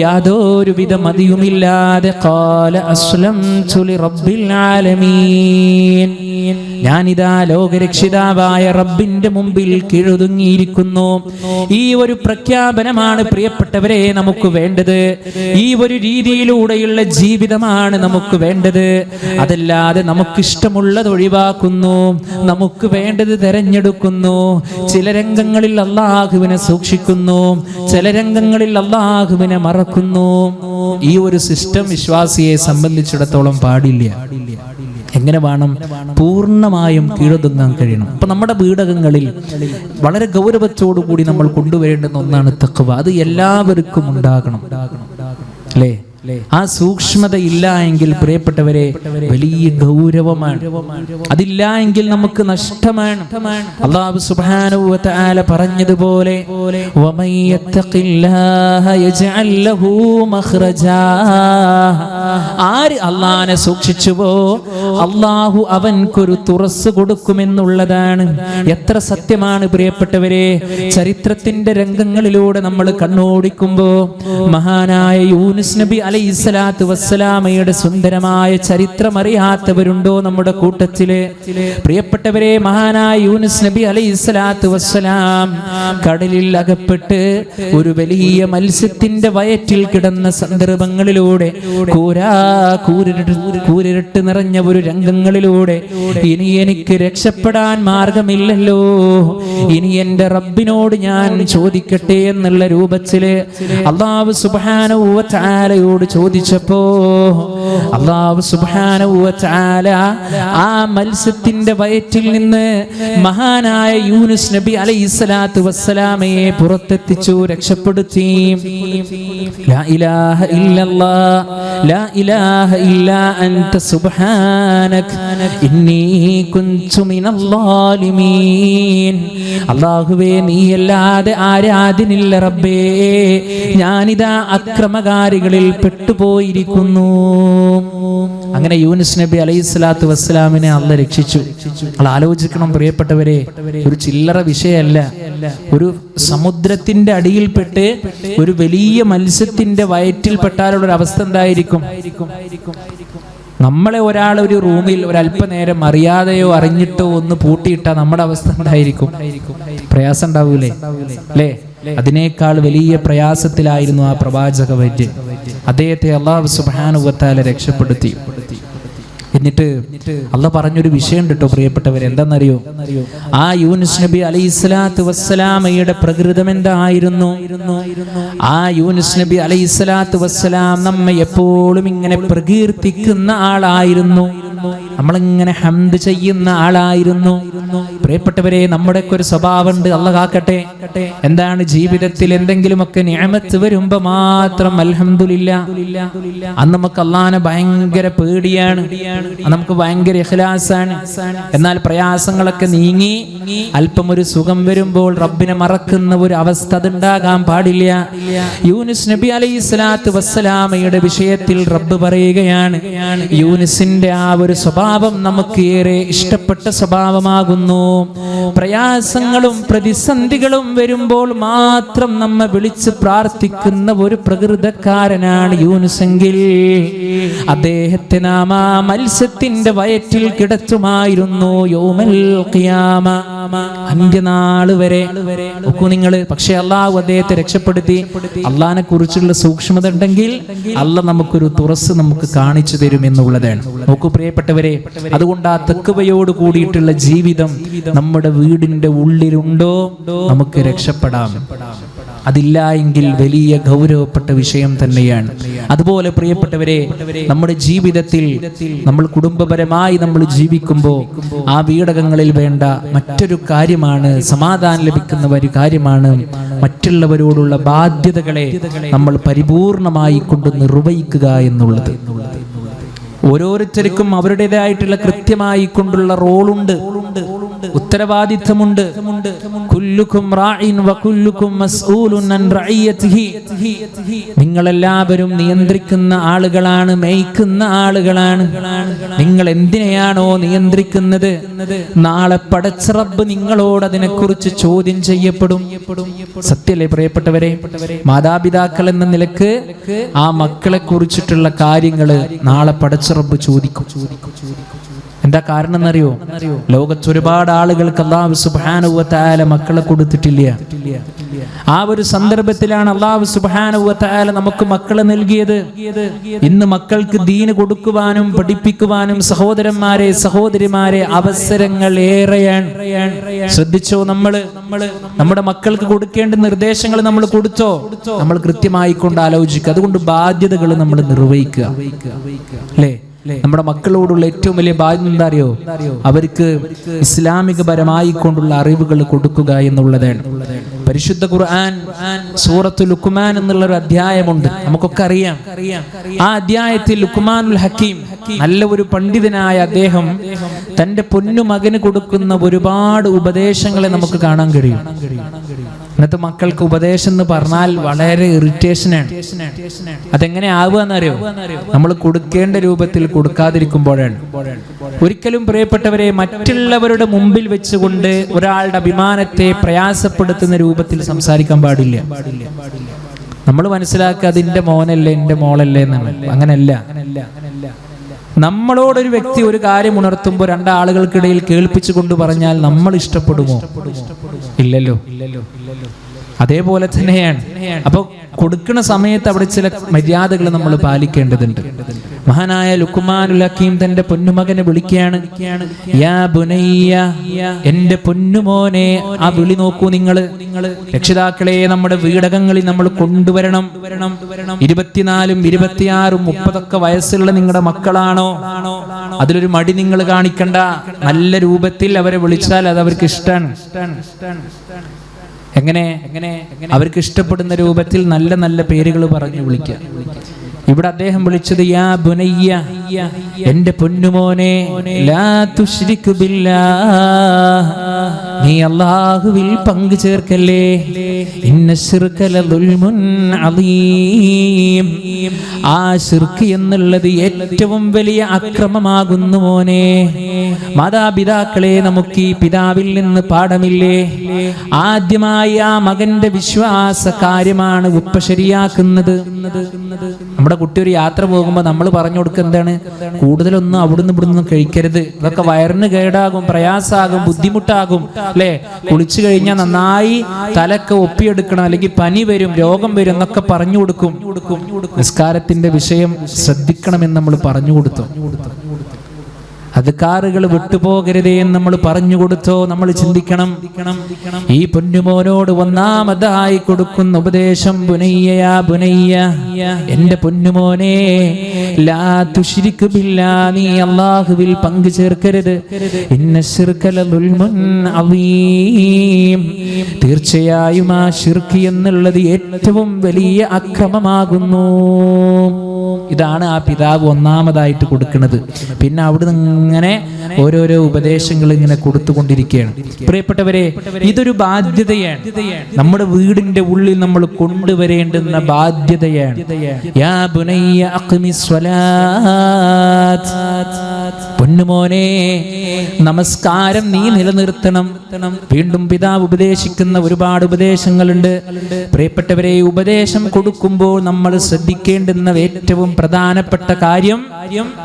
യാതൊരുവിധ മതിയുമില്ലാതെ ഖാല അസ്ലംതു ലിറബ്ബിൽ ആലമീൻ, ഞാനിതാ ലോകരക്ഷിതാവായ റബ്ബിന്റെ മുമ്പിൽ കീഴൊതുങ്ങിയിരിക്കുന്നു. ഈ ഒരു പ്രഖ്യാപനമാണ് പ്രിയപ്പെട്ടവരെ നമുക്ക് വേണ്ടത്. ഈ ഒരു രീതിയിലൂടെയുള്ള ജീവിതമാണ് നമുക്ക് വേണ്ടത്. അതല്ലാതെ നമുക്കിഷ്ടമുള്ളത് ഒഴിവാക്കുന്നു, നമുക്ക് വേണ്ടത് തെരഞ്ഞെടുക്കുന്നു. ചില രംഗങ്ങളിൽ അല്ലാഹുവിനെ സൂക്ഷിക്കുന്നു, ചില രംഗങ്ങളിൽ അല്ലാഹുവിനെ മറക്കുന്നു. ഈ ഒരു സിസ്റ്റം വിശ്വാസിയെ സംബന്ധിച്ചിടത്തോളം പാടില്ല. എങ്ങനെ വേണം? പൂർണ്ണമായും കീഴൊതുങ്ങാൻ കഴിയണം. അപ്പൊ നമ്മുടെ വീടകങ്ങളിൽ വളരെ ഗൗരവത്തോടു കൂടി നമ്മൾ കൊണ്ടുവരേണ്ടുന്ന ഒന്നാണ് തഖ്വ. അത് എല്ലാവർക്കും ഉണ്ടാകണം, അല്ലേ? ആ സൂക്ഷ്മത ഇല്ല എങ്കിൽ പ്രിയപ്പെട്ടവരെ വലിയ ഗൗരവമാണ്. അതില്ല എങ്കിൽ നമുക്ക് നഷ്ടമാണ്. അല്ലാഹു സുബ്ഹാനഹു വ തആല പറഞ്ഞതുപോലെ വമൻ യത്തഖില്ലാഹ യജ്അൽ ലഹു മഖ്റജാ, ആര് അല്ലാഹനെ സൂക്ഷിച്ചുവോ അള്ളാഹു അവൻക്കൊരു തുറസ് കൊടുക്കുമെന്നുള്ളതാണ്. എത്ര സത്യമാണ് പ്രിയപ്പെട്ടവരെ. ചരിത്രത്തിന്റെ രംഗങ്ങളിലൂടെ നമ്മൾ കണ്ണോടിക്കുമ്പോ മഹാനായ യൂനുസ് നബി അലൈഹിസ്സലാത്തു വസ്സലാമയുടെ സുന്ദരമായ ചരിത്രം അറിയാത്തവരുണ്ടോ നമ്മുടെ കൂട്ടത്തില്? പ്രിയപ്പെട്ടവരെ, മഹാനായ യൂനുസ് നബി അലൈഹിസ്സലാത്തു വസ്സലാം കടലിൽ അകപ്പെട്ട് ഒരു വലിയ മത്സ്യത്തിന്റെ വയറ്റിൽ കിടന്ന സന്ദർഭങ്ങളിലൂടെ കൂരിരുട്ട് നിറഞ്ഞ ഒരു രംഗങ്ങളിലൂടെ ഇനി എനിക്ക് രക്ഷപ്പെടാൻ മാർഗമില്ലല്ലോ, ഇനി എന്റെ റബ്ബിനോട് ഞാൻ ചോദിക്കട്ടെ എന്നുള്ള രൂപത്തില് അല്ലാഹു സുബ്ഹാനഹു വ തആലയോട് ചോദിച്ചപ്പോ അല്ലാഹു സുബ്ഹാനഹു വ തആല ആ മത്സ്യത്തിന്റെ വയറ്റിൽ നിന്ന് മഹാനായ യൂനുസ് നബി അലൈഹിസ്സലാത്തു വസ്സലാമയെ പുറത്തെത്തിച്ചു, രക്ഷപ്പെടുത്തി. ലാ ഇലാഹ ഇല്ലല്ലാഹ് ലാ ഇലാഹ ഇല്ലാ അൻത സുബ്ഹാനക ഇന്നി കുൻതു മിനൽ ളാലിമീൻ. അല്ലാഹുവേ, നീയല്ലാതെ ആരാധ്യനില്ല റബ്ബേ, ഞാനിതാ അക്രമകാരികളിൽ പെട്ടുപോയിരിക്കുന്നു. അങ്ങനെ യൂനുസ് നബി അലൈഹിസ്സലാത്തു വസ്സലാമിനെ അല്ലാഹു രക്ഷിച്ചു. നമ്മൾ ആലോചിക്കണം പ്രിയപ്പെട്ടവരെ, ഒരു ചില്ലറ വിഷയമല്ല. ഒരു സമുദ്രത്തിന്റെ അടിയിൽപ്പെട്ട് ഒരു വലിയ മത്സ്യത്തിന്റെ വയറ്റിൽപ്പെട്ടാലുള്ള ഒരു അവസ്ഥ എന്തായിരിക്കും? നമ്മളെ ഒരാൾ ഒരു റൂമിൽ ഒരല്പനേരം അറിയാതെയോ അറിഞ്ഞിട്ടോ ഒന്ന് പൂട്ടിയിട്ടാൽ നമ്മുടെ അവസ്ഥ എന്തായിരിക്കും? പ്രയാസം ഉണ്ടാവൂലേ? അല്ലേ? അതിനേക്കാൾ വലിയ പ്രയാസത്തിലായിരുന്നു ആ പ്രവാചക വൈദ്യൻ. അദ്ദേഹത്തെ അല്ലാഹു സുബ്ഹാനഹു വ തആല രക്ഷപ്പെടുത്തി. എന്നിട്ട് അല്ലാഹ് പറഞ്ഞൊരു വിഷയം കേട്ടോ പ്രിയപ്പെട്ടവരെ, എന്താണെന്നറിയോ? ആ യൂനുസ് നബി അലൈഹിസ്സലാത്തു വസ്സലാമയുടെ പ്രകൃതം എന്തായിരുന്നു? ആ യൂനുസ് നബി അലൈഹിസ്സലാത്തു വസ്സലാം നമ്മെ എപ്പോഴും ഇങ്ങനെ പ്രകീർത്തിക്കുന്ന ആളായിരുന്നു, നമ്മളിങ്ങനെ ഹംദ് ചെയ്യുന്ന ആളായിരുന്നു. പ്രിയപ്പെട്ടവരെ, നമ്മുടെയൊക്കെ ഒരു സ്വഭാവമുണ്ട്, അല്ലാഹ് കാക്കട്ടെ. എന്താണ്? ജീവിതത്തിൽ എന്തെങ്കിലുമൊക്കെ നിഅമത്ത് വരുമ്പോ മാത്രം അൽഹംദുലില്ലാഹ്. അന്ന് നമുക്ക് അല്ലാഹനെ ഭയങ്കര പേടിയാണ്, നമുക്ക് ഭയങ്കര ഇഖ്ലാസാണ്. എന്നാൽ പ്രയാസങ്ങളൊക്കെ നീങ്ങി അല്പം ഒരു സുഖം വരുമ്പോൾ റബ്ബിനെ മറക്കുന്ന ഒരു അവസ്ഥ അതുണ്ടാകാൻ പാടില്ല. യൂനുസ് നബി അലൈഹിസ്സലാത്തു വസ്സലാമയുടെ വിഷയത്തിൽ റബ്ബ് പറയുകയാണ്, യൂനുസിന്റെ ആ ഒരു സ്വഭാവം നമുക്ക് ഏറെ ഇഷ്ടപ്പെട്ട സ്വഭാവമാകുന്നു. പ്രയാസങ്ങളും പ്രതിസന്ധികളും വരുമ്പോൾ മാത്രം നമ്മെ വിളിച്ച് പ്രാർത്ഥിക്കുന്ന ഒരു പ്രകൃതക്കാരനാണ് യൂനുസെങ്കിൽ അദ്ദേഹത്തെ നാം ആ മത്സ്യത്തിന്റെ വയറ്റിൽ കിടത്തുമായിരുന്നു യൗമൽ ഖിയാമ, അന്ത്യനാള് വരെ. നോക്കൂ നിങ്ങൾ. പക്ഷെ അല്ലാഹു അദ്ദേഹത്തെ രക്ഷപ്പെടുത്തി. അള്ളാഹിനെ കുറിച്ചുള്ള സൂക്ഷ്മത ഉണ്ടെങ്കിൽ അല്ലാഹ് നമുക്കൊരു തുറസ് നമുക്ക് കാണിച്ചു തരും എന്നുള്ളതാണ്. നോക്കൂ പ്രിയപ്പെട്ടവരെ, അതുകൊണ്ട് ആ തഖ്വയോട് കൂടിയിട്ടുള്ള ജീവിതം നമ്മുടെ വീടിന്റെ ഉള്ളിലുണ്ടോ നമുക്ക് രക്ഷപ്പെടാം. അതില്ല എങ്കിൽ വലിയ ഗൗരവപ്പെട്ട വിഷയം തന്നെയാണ്. അതുപോലെ പ്രിയപ്പെട്ടവരെ, നമ്മുടെ ജീവിതത്തിൽ നമ്മൾ കുടുംബപരമായി നമ്മൾ ജീവിക്കുമ്പോൾ ആ വീടകങ്ങളിൽ വേണ്ട മറ്റൊരു കാര്യമാണ്, സമാധാനം ലഭിക്കുന്ന ഒരു കാര്യമാണ് മറ്റുള്ളവരോടുള്ള ബാധ്യതകളെ നമ്മൾ പരിപൂർണമായി കൊണ്ട് നിർവഹിക്കുക എന്നുള്ളത്. ഓരോരുത്തർക്കും അവരുടേതായിട്ടുള്ള കൃത്യമായി കൊണ്ടുള്ള റോളുണ്ട്, ഉത്തരവാദിത്തമുണ്ട്. കുല്ലുക്കും റാഇൻ വകുല്ലുക്കും മസ്ഊലുൻ അൻ റഇയതിഹി. നിങ്ങളെല്ലാവരും നിയന്ത്രിക്കുന്ന ആളുകളാണ്, മേയ്ക്കുന്ന ആളുകളാണ്. നിങ്ങൾ എന്തിനെയാണോ നിയന്ത്രിക്കുന്നത്, നാളെ പടച്ച റബ്ബ് നിങ്ങളോട് അതിനെക്കുറിച്ച് ചോദ്യം ചെയ്യപ്പെടും. സത്യല്ലേ പ്രിയപ്പെട്ടവരെ? മാതാപിതാക്കൾ എന്ന നിലക്ക് ആ മക്കളെ കുറിച്ചിട്ടുള്ള കാര്യങ്ങള് നാളെ പടച്ച റബ്ബ് ചോദിക്കും. എന്താ കാരണം എന്നറിയോ? ലോകത്ത് ഒരുപാട് ആളുകൾക്ക് അല്ലാഹു സുബ്ഹാനഹു വ തആല മക്കളെ കൊടുത്തിട്ടില്ല. ആ ഒരു സന്ദർഭത്തിലാണ് അല്ലാഹു സുബ്ഹാനഹു വ തആല നമുക്ക് മക്കളെ നൽകിയത്. ഇന്ന് മക്കൾക്ക് ദീന് കൊടുക്കുവാനും പഠിപ്പിക്കുവാനും സഹോദരന്മാരെ സഹോദരിമാരെ അവസരങ്ങൾ ഏറെയാണ്. ശ്രദ്ധിച്ചോ? നമ്മുടെ മക്കൾക്ക് കൊടുക്കേണ്ട നിർദ്ദേശങ്ങൾ നമ്മൾ കൊടുത്തോ? നമ്മൾ കൃത്യമായി കൊണ്ട് ആലോചിക്കുക. അതുകൊണ്ട് ബാധ്യതകൾ നമ്മൾ നിർവഹിക്കുക, അല്ലേ? നമ്മുടെ മക്കളോടുള്ള ഏറ്റവും വലിയ ബാധ്യത എന്താ അറിയോ? അവർക്ക് ഇസ്ലാമികപരമായി കൊണ്ടുള്ള അറിവുകൾ കൊടുക്കുക എന്നുള്ളതാണ്. പരിശുദ്ധ ഖുർആൻ സൂറത്തുൽ ലുഖ്മാൻ എന്നുള്ള ഒരു അധ്യായമുണ്ട്, നമുക്കൊക്കെ അറിയാം. ആ അധ്യായത്തിൽ ലുഖ്മാനുൽ ഹക്കീം, നല്ല ഒരു പണ്ഡിതനായ അദ്ദേഹം തന്റെ പൊന്നു മകന് കൊടുക്കുന്ന ഒരുപാട് ഉപദേശങ്ങളെ നമുക്ക് കാണാൻ കഴിയും. ഇന്നത്തെ മക്കൾക്ക് ഉപദേശം എന്ന് പറഞ്ഞാൽ വളരെ ഇറിറ്റേഷനാണ്. അതെങ്ങനെ ആവുക എന്നറിയോ? നമ്മൾ കൊടുക്കേണ്ട രൂപത്തിൽ കൊടുക്കാതിരിക്കുമ്പോഴാണ്. ഒരിക്കലും പ്രിയപ്പെട്ടവരെ മറ്റുള്ളവരുടെ മുമ്പിൽ വെച്ചുകൊണ്ട് ഒരാളുടെ അഭിമാനത്തെ പ്രയാസപ്പെടുത്തുന്ന രൂപത്തിൽ സംസാരിക്കാൻ പാടില്ല. നമ്മൾ മനസ്സിലാക്കുക, അതിന്റെ മോനല്ലേ എൻ്റെ മോളല്ലേ എന്നാണ്. അങ്ങനല്ല. നമ്മളോടൊരു വ്യക്തി ഒരു കാര്യം ഉണർത്തുമ്പോൾ രണ്ടാളുകൾക്കിടയിൽ കേൾപ്പിച്ചു കൊണ്ട് പറഞ്ഞാൽ നമ്മൾ ഇഷ്ടപ്പെടുമോ? ഇല്ലല്ലോ. അതേപോലെ തന്നെയാണ്. അപ്പൊ കൊടുക്കുന്ന സമയത്ത് അവിടെ ചില മര്യാദകൾ നമ്മൾ പാലിക്കേണ്ടതുണ്ട്. മഹാനായ ലുക്മാനുൽ ഹക്കീം തന്റെ പൊന്നുമകനെ വിളിക്കുകയാണ്, യാ ബുനയ്യ, എന്റെ പൊന്നുമോനെ. ആ വിളി നോക്കൂ നിങ്ങൾ. രക്ഷിതാക്കളെ നമ്മുടെ വീടകങ്ങളിൽ നമ്മൾ കൊണ്ടുവരണം. 24, 26, 30 വയസ്സുള്ള നിങ്ങളുടെ മക്കളാണോ? അതിലൊരു മടി നിങ്ങൾ കാണിക്കണ്ട. നല്ല രൂപത്തിൽ അവരെ വിളിച്ചാൽ അത് അവർക്ക് ഇഷ്ടമാണ്. എങ്ങനെ? അവർക്ക് ഇഷ്ടപ്പെടുന്ന രൂപത്തിൽ നല്ല നല്ല പേരുകൾ പറഞ്ഞു വിളിക്കുക. ഇവിടെ അദ്ദേഹം വിളിച്ചത് യാ ബുനയ്യ, എന്റെ പൊന്നുമോനെ, ലാ തുശ്രിക് ബില്ലാഹ്, നീ അല്ലാഹുവിൽ പങ്കു ചേർക്കല്ലേ. ഇന്ന ശിർക ലദുൽമുൻ അദീം, ആ ശിർക്ക് എന്നുള്ളത് ഏറ്റവും വലിയ അക്രമമാകുന്നു മോനെ. മാതാപിതാക്കളെ, നമുക്ക് ഈ പിതാവിൽ നിന്ന് പാഠമില്ലേ? ആദ്യമായി ആ മകന്റെ വിശ്വാസ കാര്യമാണ് ഉപ്പ ശരിയാക്കുന്നത്. നമ്മുടെ കുട്ടി ഒരു യാത്ര പോകുമ്പോൾ നമ്മൾ പറഞ്ഞു കൊടുക്കുക എന്താണ്? കൂടുതലൊന്നും അവിടുന്ന് ഇവിടുന്ന് കഴിക്കരുത്, ഇതൊക്കെ വയറിന് കേടാകും, പ്രയാസാകും, ബുദ്ധിമുട്ടാകും അല്ലെ. കുളിച്ചു കഴിഞ്ഞാൽ നന്നായി തലക്കെ ഒപ്പിയെടുക്കണം, അല്ലെങ്കിൽ പനി വരും, രോഗം വരും എന്നൊക്കെ പറഞ്ഞു കൊടുക്കും. നിസ്കാരത്തിന്റെ വിഷയം ശ്രദ്ധിക്കണമെന്ന് നമ്മൾ പറഞ്ഞു കൊടുത്തു. അദ്കാറുകൾ വിട്ടുപോകരുതേ എന്ന് നമ്മൾ പറഞ്ഞു കൊടുത്തോ? നമ്മൾ ചിന്തിക്കണം. ഈ പൊന്നുമോനോട് ഒന്നാമതായി കൊടുക്കുന്ന ഉപദേശം ബുനയ്യ, യാ ബുനയ്യ, എന്റെ പൊന്നുമോനെ, ലാ തുശ്രിക് ബില്ലാഹ്, നീ അല്ലാഹുവിൽ പങ്കു ചേർക്കരുത്. ഇന്ന ശിർക ലദുൽമുൻ അദീം, തീർച്ചയായും ആ ശിർക്ക് എന്നുള്ളത് ഏറ്റവും വലിയ അക്രമമാകുന്നു. ഇതാണ് ആ പിതാവ് ഒന്നാമതായിട്ട് കൊടുക്കുന്നത്. പിന്നെ അവിടുന്ന് ഇങ്ങനെ ഓരോരോ ഉപദേശങ്ങൾ ഇങ്ങനെ കൊടുത്തുകൊണ്ടിരിക്കുകയാണ്. പ്രിയപ്പെട്ടവരെ, ഇതൊരു ബാധ്യതയാണ്. നമ്മുടെ വീടിന്റെ ഉള്ളിൽ നമ്മൾ കൊണ്ടുവരേണ്ടുന്ന ബാധ്യതയാണ്. യാ ബുനയ്യ അഖ്മിസ് സ്വലാത്ത്, പൊന്നുമോനെ, നമസ്കാരം നീ നിലനിർത്തണം. വീണ്ടും പിതാവ് ഉപദേശിക്കുന്ന ഒരുപാട് ഉപദേശങ്ങളുണ്ട്. പ്രിയപ്പെട്ടവരെ, ഉപദേശം കൊടുക്കുമ്പോൾ നമ്മൾ ശ്രദ്ധിക്കേണ്ടുന്ന ഏറ്റവും പ്രധാനപ്പെട്ട കാര്യം,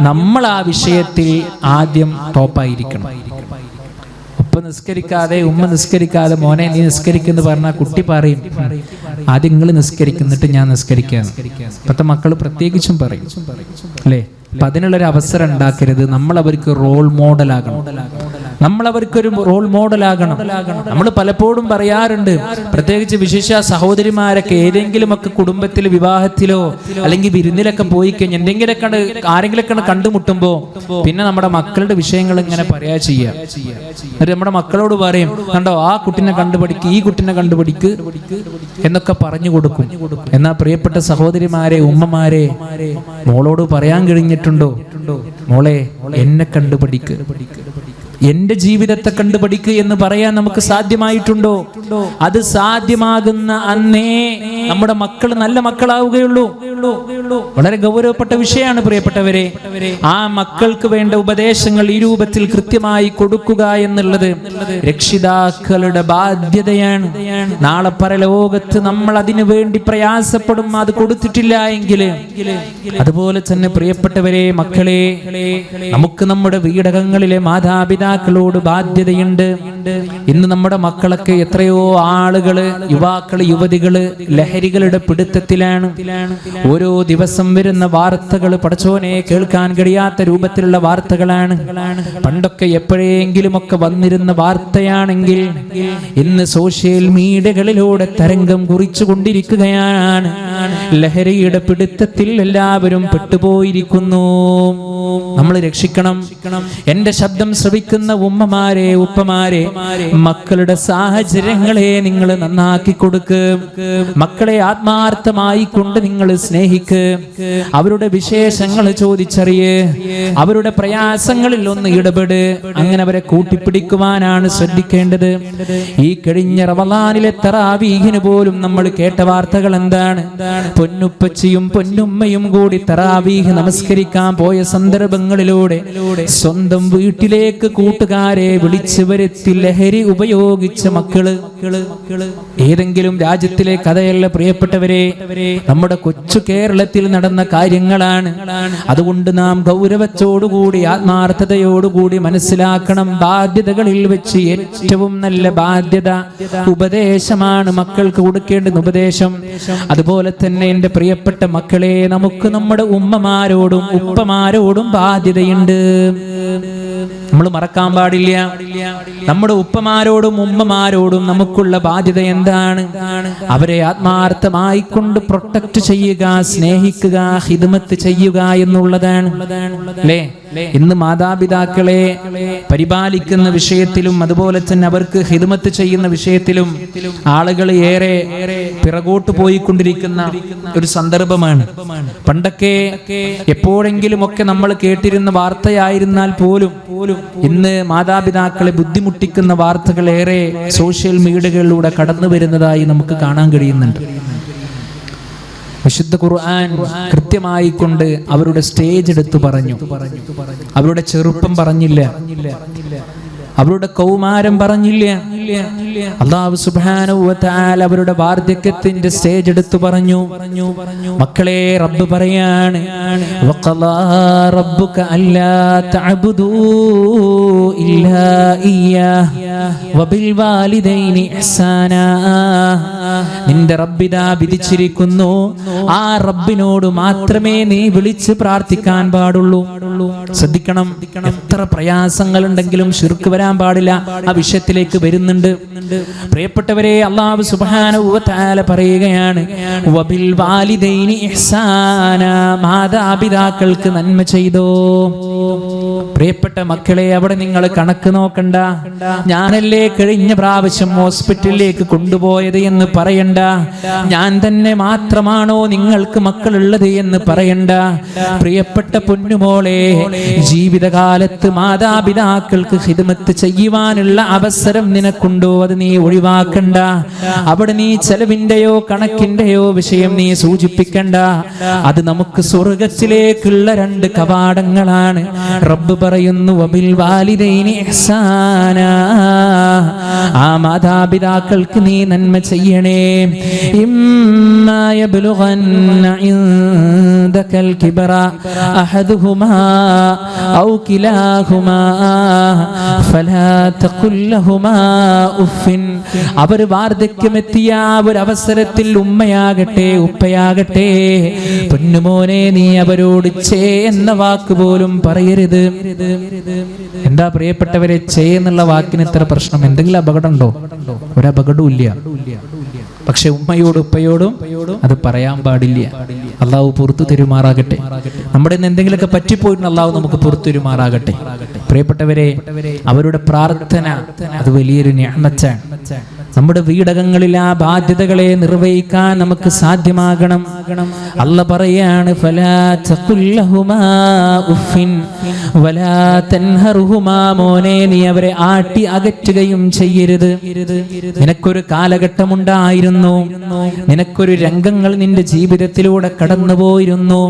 നമ്മൾ ആ വിഷയത്തിൽ ആദ്യം ടോപ്പായിരിക്കണം. ഉപ്പ നിസ്കരിക്കാതെ, ഉമ്മ നിസ്കരിക്കാതെ, മോനെ നീ നിസ്കരിക്കുന്നു പറഞ്ഞാൽ കുട്ടി പറയും, ആദ്യം നിങ്ങൾ നിസ്കരിക്കുന്നിട്ട് ഞാൻ നിസ്കരിക്കാന്ന്. ഇപ്പോഴത്തെ മക്കൾ പ്രത്യേകിച്ചും പറയും അല്ലേ. അപ്പൊ അതിനുള്ളൊരു അവസരം ഉണ്ടാക്കരുത്. നമ്മൾ അവർക്ക് റോൾ മോഡലാകണം. നമ്മൾ അവർക്കൊരു റോൾ മോഡലാകണം. നമ്മൾ പലപ്പോഴും പറയാറുണ്ട്, പ്രത്യേകിച്ച് വിശേഷ സഹോദരിമാരൊക്കെ ഏതെങ്കിലുമൊക്കെ കുടുംബത്തിൽ വിവാഹത്തിലോ അല്ലെങ്കിൽ വിരുന്നിലൊക്കെ പോയി കഴിഞ്ഞ് എന്തെങ്കിലൊക്കെ ആരെങ്കിലൊക്കെ കണ്ടുമുട്ടുമ്പോ പിന്നെ നമ്മുടെ മക്കളുടെ വിഷയങ്ങൾ ഇങ്ങനെ പറയാ ചെയ്യുക. എന്നിട്ട് നമ്മുടെ മക്കളോട് പറയും, കണ്ടോ ആ കുട്ടിനെ കണ്ടുപഠിക്ക്, ഈ കുട്ടിനെ കണ്ടുപഠിക്ക് എന്നൊക്കെ പറഞ്ഞു കൊടുക്കും. എന്നാ പ്രിയപ്പെട്ട സഹോദരിമാരെ, ഉമ്മമാരെ, മോളോട് പറയാൻ കഴിഞ്ഞിട്ടുണ്ടോ, മോളെ എന്നെ കണ്ടുപഠിക്ക്, എന്റെ ജീവിതത്തെ കണ്ടുപഠിക്കുക എന്ന് പറയാൻ നമുക്ക് സാധ്യമായിട്ടുണ്ടോ? അത് സാധ്യമാകുന്ന അന്നേ നമ്മുടെ മക്കൾ നല്ല മക്കളാവുകയുള്ളൂ. വളരെ ഗൗരവപ്പെട്ട വിഷയമാണ് പ്രിയപ്പെട്ടവരെ. ആ മക്കൾക്ക് വേണ്ട ഉപദേശങ്ങൾ ഈ രൂപത്തിൽ കൃത്യമായി കൊടുക്കുക എന്നുള്ളത് രക്ഷിതാക്കളുടെ ബാധ്യതയാണ്. നാളെ പരലോകത്ത് നമ്മൾ അതിനു വേണ്ടി പ്രയാസപ്പെടും, അത് കൊടുത്തിട്ടില്ല എങ്കിൽ. അതുപോലെ തന്നെ പ്രിയപ്പെട്ടവരെ, മക്കളെ, നമുക്ക് നമ്മുടെ വീടകങ്ങളിലെ മാതാപിതാക്കളോട് ബാധ്യതയുണ്ട്. ഇന്ന് നമ്മുടെ മക്കളൊക്കെ എത്രയോ ആളുകള്, യുവാക്കള്, യുവതികള് ലഹരികളുടെ പിടുത്തത്തിലാണ്. ഓരോ ദിവസം വരുന്ന വാർത്തകൾ പടച്ചോനെ കേൾക്കാൻ കഴിയാത്ത രൂപത്തിലുള്ള വാർത്തകളാണ്. പണ്ടൊക്കെ എപ്പോഴെങ്കിലും ഒക്കെ വന്നിരുന്ന വാർത്തയാണെങ്കിൽ ഇന്ന് സോഷ്യൽ മീഡിയകളിലൂടെ തരംഗം കുറിച്ചു കൊണ്ടിരിക്കുകയാണ്. ലഹരിയുടെ പിടുത്തത്തിൽ എല്ലാവരും പെട്ടുപോയിരിക്കുന്നു. നമ്മൾ രക്ഷിക്കണം. എന്റെ ശബ്ദം ശ്രവിക്കുന്ന ഉമ്മമാരെ, ഉപ്പമാരെ, മക്കളുടെ സാഹചര്യങ്ങളെ നിങ്ങൾ നന്നാക്കി കൊടുക്ക്. മക്കളെ ആത്മാർത്ഥമായി കൊണ്ട് നിങ്ങൾ സ്നേഹിക്ക്. അവരുടെ വിശേഷങ്ങൾ ചോദിച്ചറിയ്. അവരുടെ പ്രയാസങ്ങളിൽ ഒന്ന് ഇടപെട്. അങ്ങനെ അവരെ കൂട്ടിപ്പിടിക്കുവാനാണ് ശ്രദ്ധിക്കേണ്ടത്. ഈ കഴിഞ്ഞ റമളാനിലെ തറാവീഹിന് പോലും നമ്മൾ കേട്ട വാർത്തകൾ എന്താണ്? പൊന്നുപ്പച്ചിയും പൊന്നുമ്മയും കൂടി തറാവീഹ് നമസ്കരിക്കാൻ പോയ സന്ദർഭങ്ങളിലൂടെ സ്വന്തം വീട്ടിലേക്ക് കൂട്ടുകാരെ വിളിച്ചു വരുത്തി ലഹരി ഉപയോഗിച്ച മക്കള്. ഏതെങ്കിലും രാജ്യത്തിലെ കഥയല്ല പ്രിയപ്പെട്ടവരെ, നമ്മുടെ കൊച്ചു കേരളത്തിൽ നടന്ന കാര്യങ്ങളാണ്. അതുകൊണ്ട് നാം ഗൗരവത്തോടുകൂടി ആത്മാർത്ഥതയോടുകൂടി മനസ്സിലാക്കണം. ബാധ്യതകളിൽ വെച്ച് ഏറ്റവും നല്ല ബാധ്യത ഉപദേശമാണ് മക്കൾക്ക് കൊടുക്കേണ്ടുന്ന ഉപദേശം. അതുപോലെ തന്നെ എൻ്റെ പ്രിയപ്പെട്ട മക്കളെ, നമുക്ക് നമ്മുടെ ഉമ്മമാരോടും ഉപ്പമാരോടും ബാധ്യതയുണ്ട്. നമ്മൾ മറക്കാൻ പാടില്ല. നമ്മുടെ ഉപ്പമാരോടും ഉമ്മമാരോടും നമുക്കുള്ള ബാധ്യത എന്താണ്? അവരെ ആത്മാർത്ഥമായി കൊണ്ട് പ്രൊട്ടക്ട് ചെയ്യുക, സ്നേഹിക്കുക, ഖിദ്മത്ത് ചെയ്യുക എന്നുള്ളതാണ്. അല്ലേ? ഇന്ന് മാതാപിതാക്കളെ പരിപാലിക്കുന്ന വിഷയത്തിലും അതുപോലെ തന്നെ അവർക്ക് ഖിദ്മത്ത് ചെയ്യുന്ന വിഷയത്തിലും ആളുകൾ ഏറെ പിറകോട്ട് പോയിക്കൊണ്ടിരിക്കുന്ന ഒരു സന്ദർഭമാണ്. പണ്ടൊക്കെ എപ്പോഴെങ്കിലും ഒക്കെ നമ്മൾ കേട്ടിരുന്ന വാർത്തയായിരുന്നാൽ പോലും ഇന്ന് മാതാപിതാക്കളെ ബുദ്ധിമുട്ടിക്കുന്ന വാർത്തകൾ ഏറെ സോഷ്യൽ മീഡിയകളിലൂടെ കടന്നു വരുന്നതായി നമുക്ക് കാണാൻ കഴിയുന്നുണ്ട്. വിശുദ്ധ ഖുർആൻ കൃത്യമായി കൊണ്ട് അവരുടെ സ്റ്റേജ് എടുത്തു പറഞ്ഞു. അവരുടെ ചെറുപ്പം പറഞ്ഞില്ല, അവരുടെ കൗമാരം പറഞ്ഞില്ല. അല്ലാഹു സുബ്ഹാനഹു വ തആല അവരുടെ വാർദ്ധക്യത്തിന്റെ സ്റ്റേജ് എടുത്തു പറഞ്ഞു. മക്കളെ, റബ്ബ് പറയാണ്, വഖലാ റബ്ബുക അല്ലാ തഅബുദൂ ഇല്ലാ ഇയ്യാഹ് വബിൽ വാലിദൈനി ഇഹ്സാനാ. നിന്റെ റബ്ബിദാ വിധിച്ചിരിക്കുന്നു, ആ റബ്ബിനോട് മാത്രമേ നീ വിളിച്ച് പ്രാർത്ഥിക്കാൻ പാടുള്ളൂ. ശ്രദ്ധിക്കണം, എത്ര പ്രയാസങ്ങൾ ഉണ്ടെങ്കിലും ശിർക്ക് വരാൻ പാടില്ല. ആ വിഷയത്തിലേക്ക് വരുന്നുണ്ട് പ്രിയപ്പെട്ടവരെ. അല്ലാഹു സുബ്ഹാനഹു വ തആല പറയുകയാണ്, വബിൽ വാലിദൈനി ഇഹ്സാനാ, മാതാപിതാക്കൾക്ക് നന്മ ചെയ്തോ. പ്രിയപ്പെട്ട മക്കളെ, അവിടെ നിങ്ങൾ കണക്ക് നോക്കണ്ട. ഞാനല്ലേ കഴിഞ്ഞ പ്രാവശ്യം ഹോസ്പിറ്റലിലേക്ക് കൊണ്ടുപോയത് എന്ന് പറയണ്ട. ഞാൻ തന്നെ മാത്രമാണോ നിങ്ങൾക്ക് മക്കളുള്ളത് എന്ന് പറയണ്ട. പ്രിയപ്പെട്ട പൊന്നുമോളെ, ജീവിതകാലത്ത് മാതാപിതാക്കൾക്ക് ഖിദ്മത്ത് ചെയ്യുവാനുള്ള അവസരം നിനക്കുണ്ടോ? അത് നീ ഒഴിവാക്കണ്ട. അവിടെ നീ ചെലവിന്റെയോ കണക്കിന്റെയോ വിഷയം നീ സൂചിപ്പിക്കണ്ട. അത് നമുക്ക് സ്വർഗത്തിലേക്കുള്ള 2 കവാടങ്ങളാണ്. റബ്ബ് പറയുന്നു, വബിൽ വാലിദൈനി ഇഹ്സാനാ, ആ മാതാപിതാക്കൾക്ക് നീ നന്മ ചെയ്യണേ. ഇമ്മാ യബ്ലുഗന്ന ഇൻദകൽ കിബറ അഹദുഹുമാ ഔ കിലാഹുമാ ഫലാ തഖുൽ ലഹുമാ ഉഫിൻ. അവർ വാർദ്ധക്യമെത്തിയ ഒരു അവസരത്തിൽ ഉമ്മയാകട്ടെ ഉപ്പയാകട്ടെ, പൊന്നുമോനെ നീ അവരോട് ചേ എന്ന വാക്ക് പോലും പറയരുത്. എന്താ പ്രിയപ്പെട്ടവരെ, ചേ എന്നുള്ള വാക്കിന് ഇത്ര പ്രശ്നം? എന്തെങ്കിലും അപകടം ഉണ്ടോ? ഒരപകടവും ഇല്ല. പക്ഷെ ഉമ്മയോടും ഉപ്പയോടും അത് പറയാൻ പാടില്ല. അള്ളാഹു പുറത്തു തരുമാറാകട്ടെ. നമ്മുടെ എന്തെങ്കിലുമൊക്കെ പറ്റിപ്പോയിട്ടുണ്ട്, അള്ളാഹു നമുക്ക് പുറത്തു തരുമാറാകട്ടെ. പ്രിയപ്പെട്ടവരെ, അവരുടെ പ്രാർത്ഥന അത് വലിയൊരു നിഅമത്താണ്. നമ്മുടെ വീടകങ്ങളിൽ ആ ബാധ്യതകളെ നിർവഹിക്കാൻ നമുക്ക് സാധ്യമാകണം. അല്ലാഹ് പറയാണ്, ഫലാ തഖുൽ ലഹുമാ ഉഫിൻ വലാ തൻഹറുഹുമാ, മോനെ നീ അവരെ ആട്ടി അകറ്റുകയും ചെയ്യരുത്. നിനക്കൊരു കാലഘട്ടമുണ്ടായിരുന്നു, നിനക്കൊരു രംഗങ്ങൾ നിന്റെ ജീവിതത്തിലൂടെ കടന്നുപോയിരുന്നു.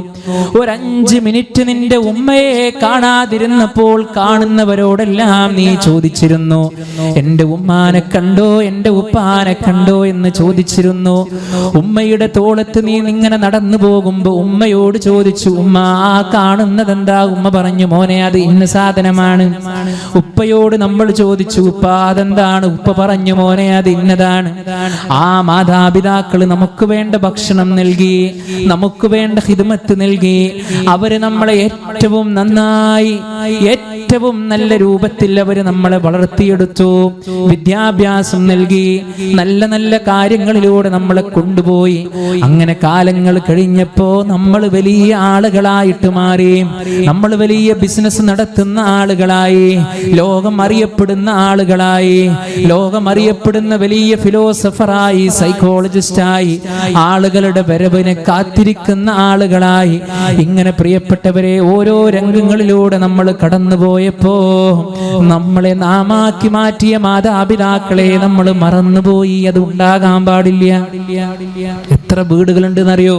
ഒരു 5 മിനിറ്റ് നിന്റെ ഉമ്മയെ കാണാതിരുന്നപ്പോൾ കാണുന്നവരോടെല്ലാം നീ ചോദിച്ചിരുന്നു, എന്റെ ഉമ്മാനെ കണ്ടോ, എന്റെ ഉപ്പാനെ കണ്ടോ എന്ന് ചോദിച്ചിരുന്നു. ഉമ്മയുടെ തോളത്ത് നീ ഇങ്ങനെ നടന്നു പോകുമ്പോ ഉമ്മയോട് ചോദിച്ചു, ഉമ്മ ആ കാണുന്നതെന്താ? ഉമ്മ പറഞ്ഞു, മോനെ അത് ഇന്ന സാധനമാണ്. ഉപ്പയോട് നമ്മൾ ചോദിച്ചു, ഉപ്പ അതെന്താണ്? ഉപ്പ പറഞ്ഞു, മോനെ അത് ഇന്നതാണ്. ആ മാതാപിതാക്കൾ നമുക്ക് വേണ്ട ഭക്ഷണം നൽകി, നമുക്ക് വേണ്ട ഖിദ്മത്ത് നൽകി. അവര് നമ്മളെ ഏറ്റവും നന്നായി, ഏറ്റവും നല്ല രൂപത്തിൽ അവര് നമ്മളെ വളർത്തിയെടുത്തു. വിദ്യാഭ്യാസം നൽകി, നല്ല നല്ല കാര്യങ്ങളിലൂടെ നമ്മളെ കൊണ്ടുപോയി. അങ്ങനെ കാലങ്ങൾ കഴിഞ്ഞപ്പോ നമ്മൾ വലിയ ആളുകളായിട്ട് മാറി. നമ്മൾ വലിയ ബിസിനസ് നടത്തുന്ന ആളുകളായി, ലോകം അറിയപ്പെടുന്ന ആളുകളായി, ലോകം അറിയപ്പെടുന്ന വലിയ ഫിലോസഫറായി, സൈക്കോളജിസ്റ്റായി, ആളുകളുടെ വരവിനെ കാത്തിരിക്കുന്ന ആളുകളായി. ഇങ്ങനെ പ്രിയപ്പെട്ടവരെ, ഓരോ രംഗങ്ങളിലൂടെ നമ്മൾ കടന്നുപോയപ്പോ നമ്മളെ നാമാക്കി മാറ്റിയ മാതാപിതാക്കളെ നമ്മൾ മറന്നുപോയി. അത് ഉണ്ടാകാൻ പാടില്ല. എത്ര വീടുകളുണ്ടെന്നറിയോ?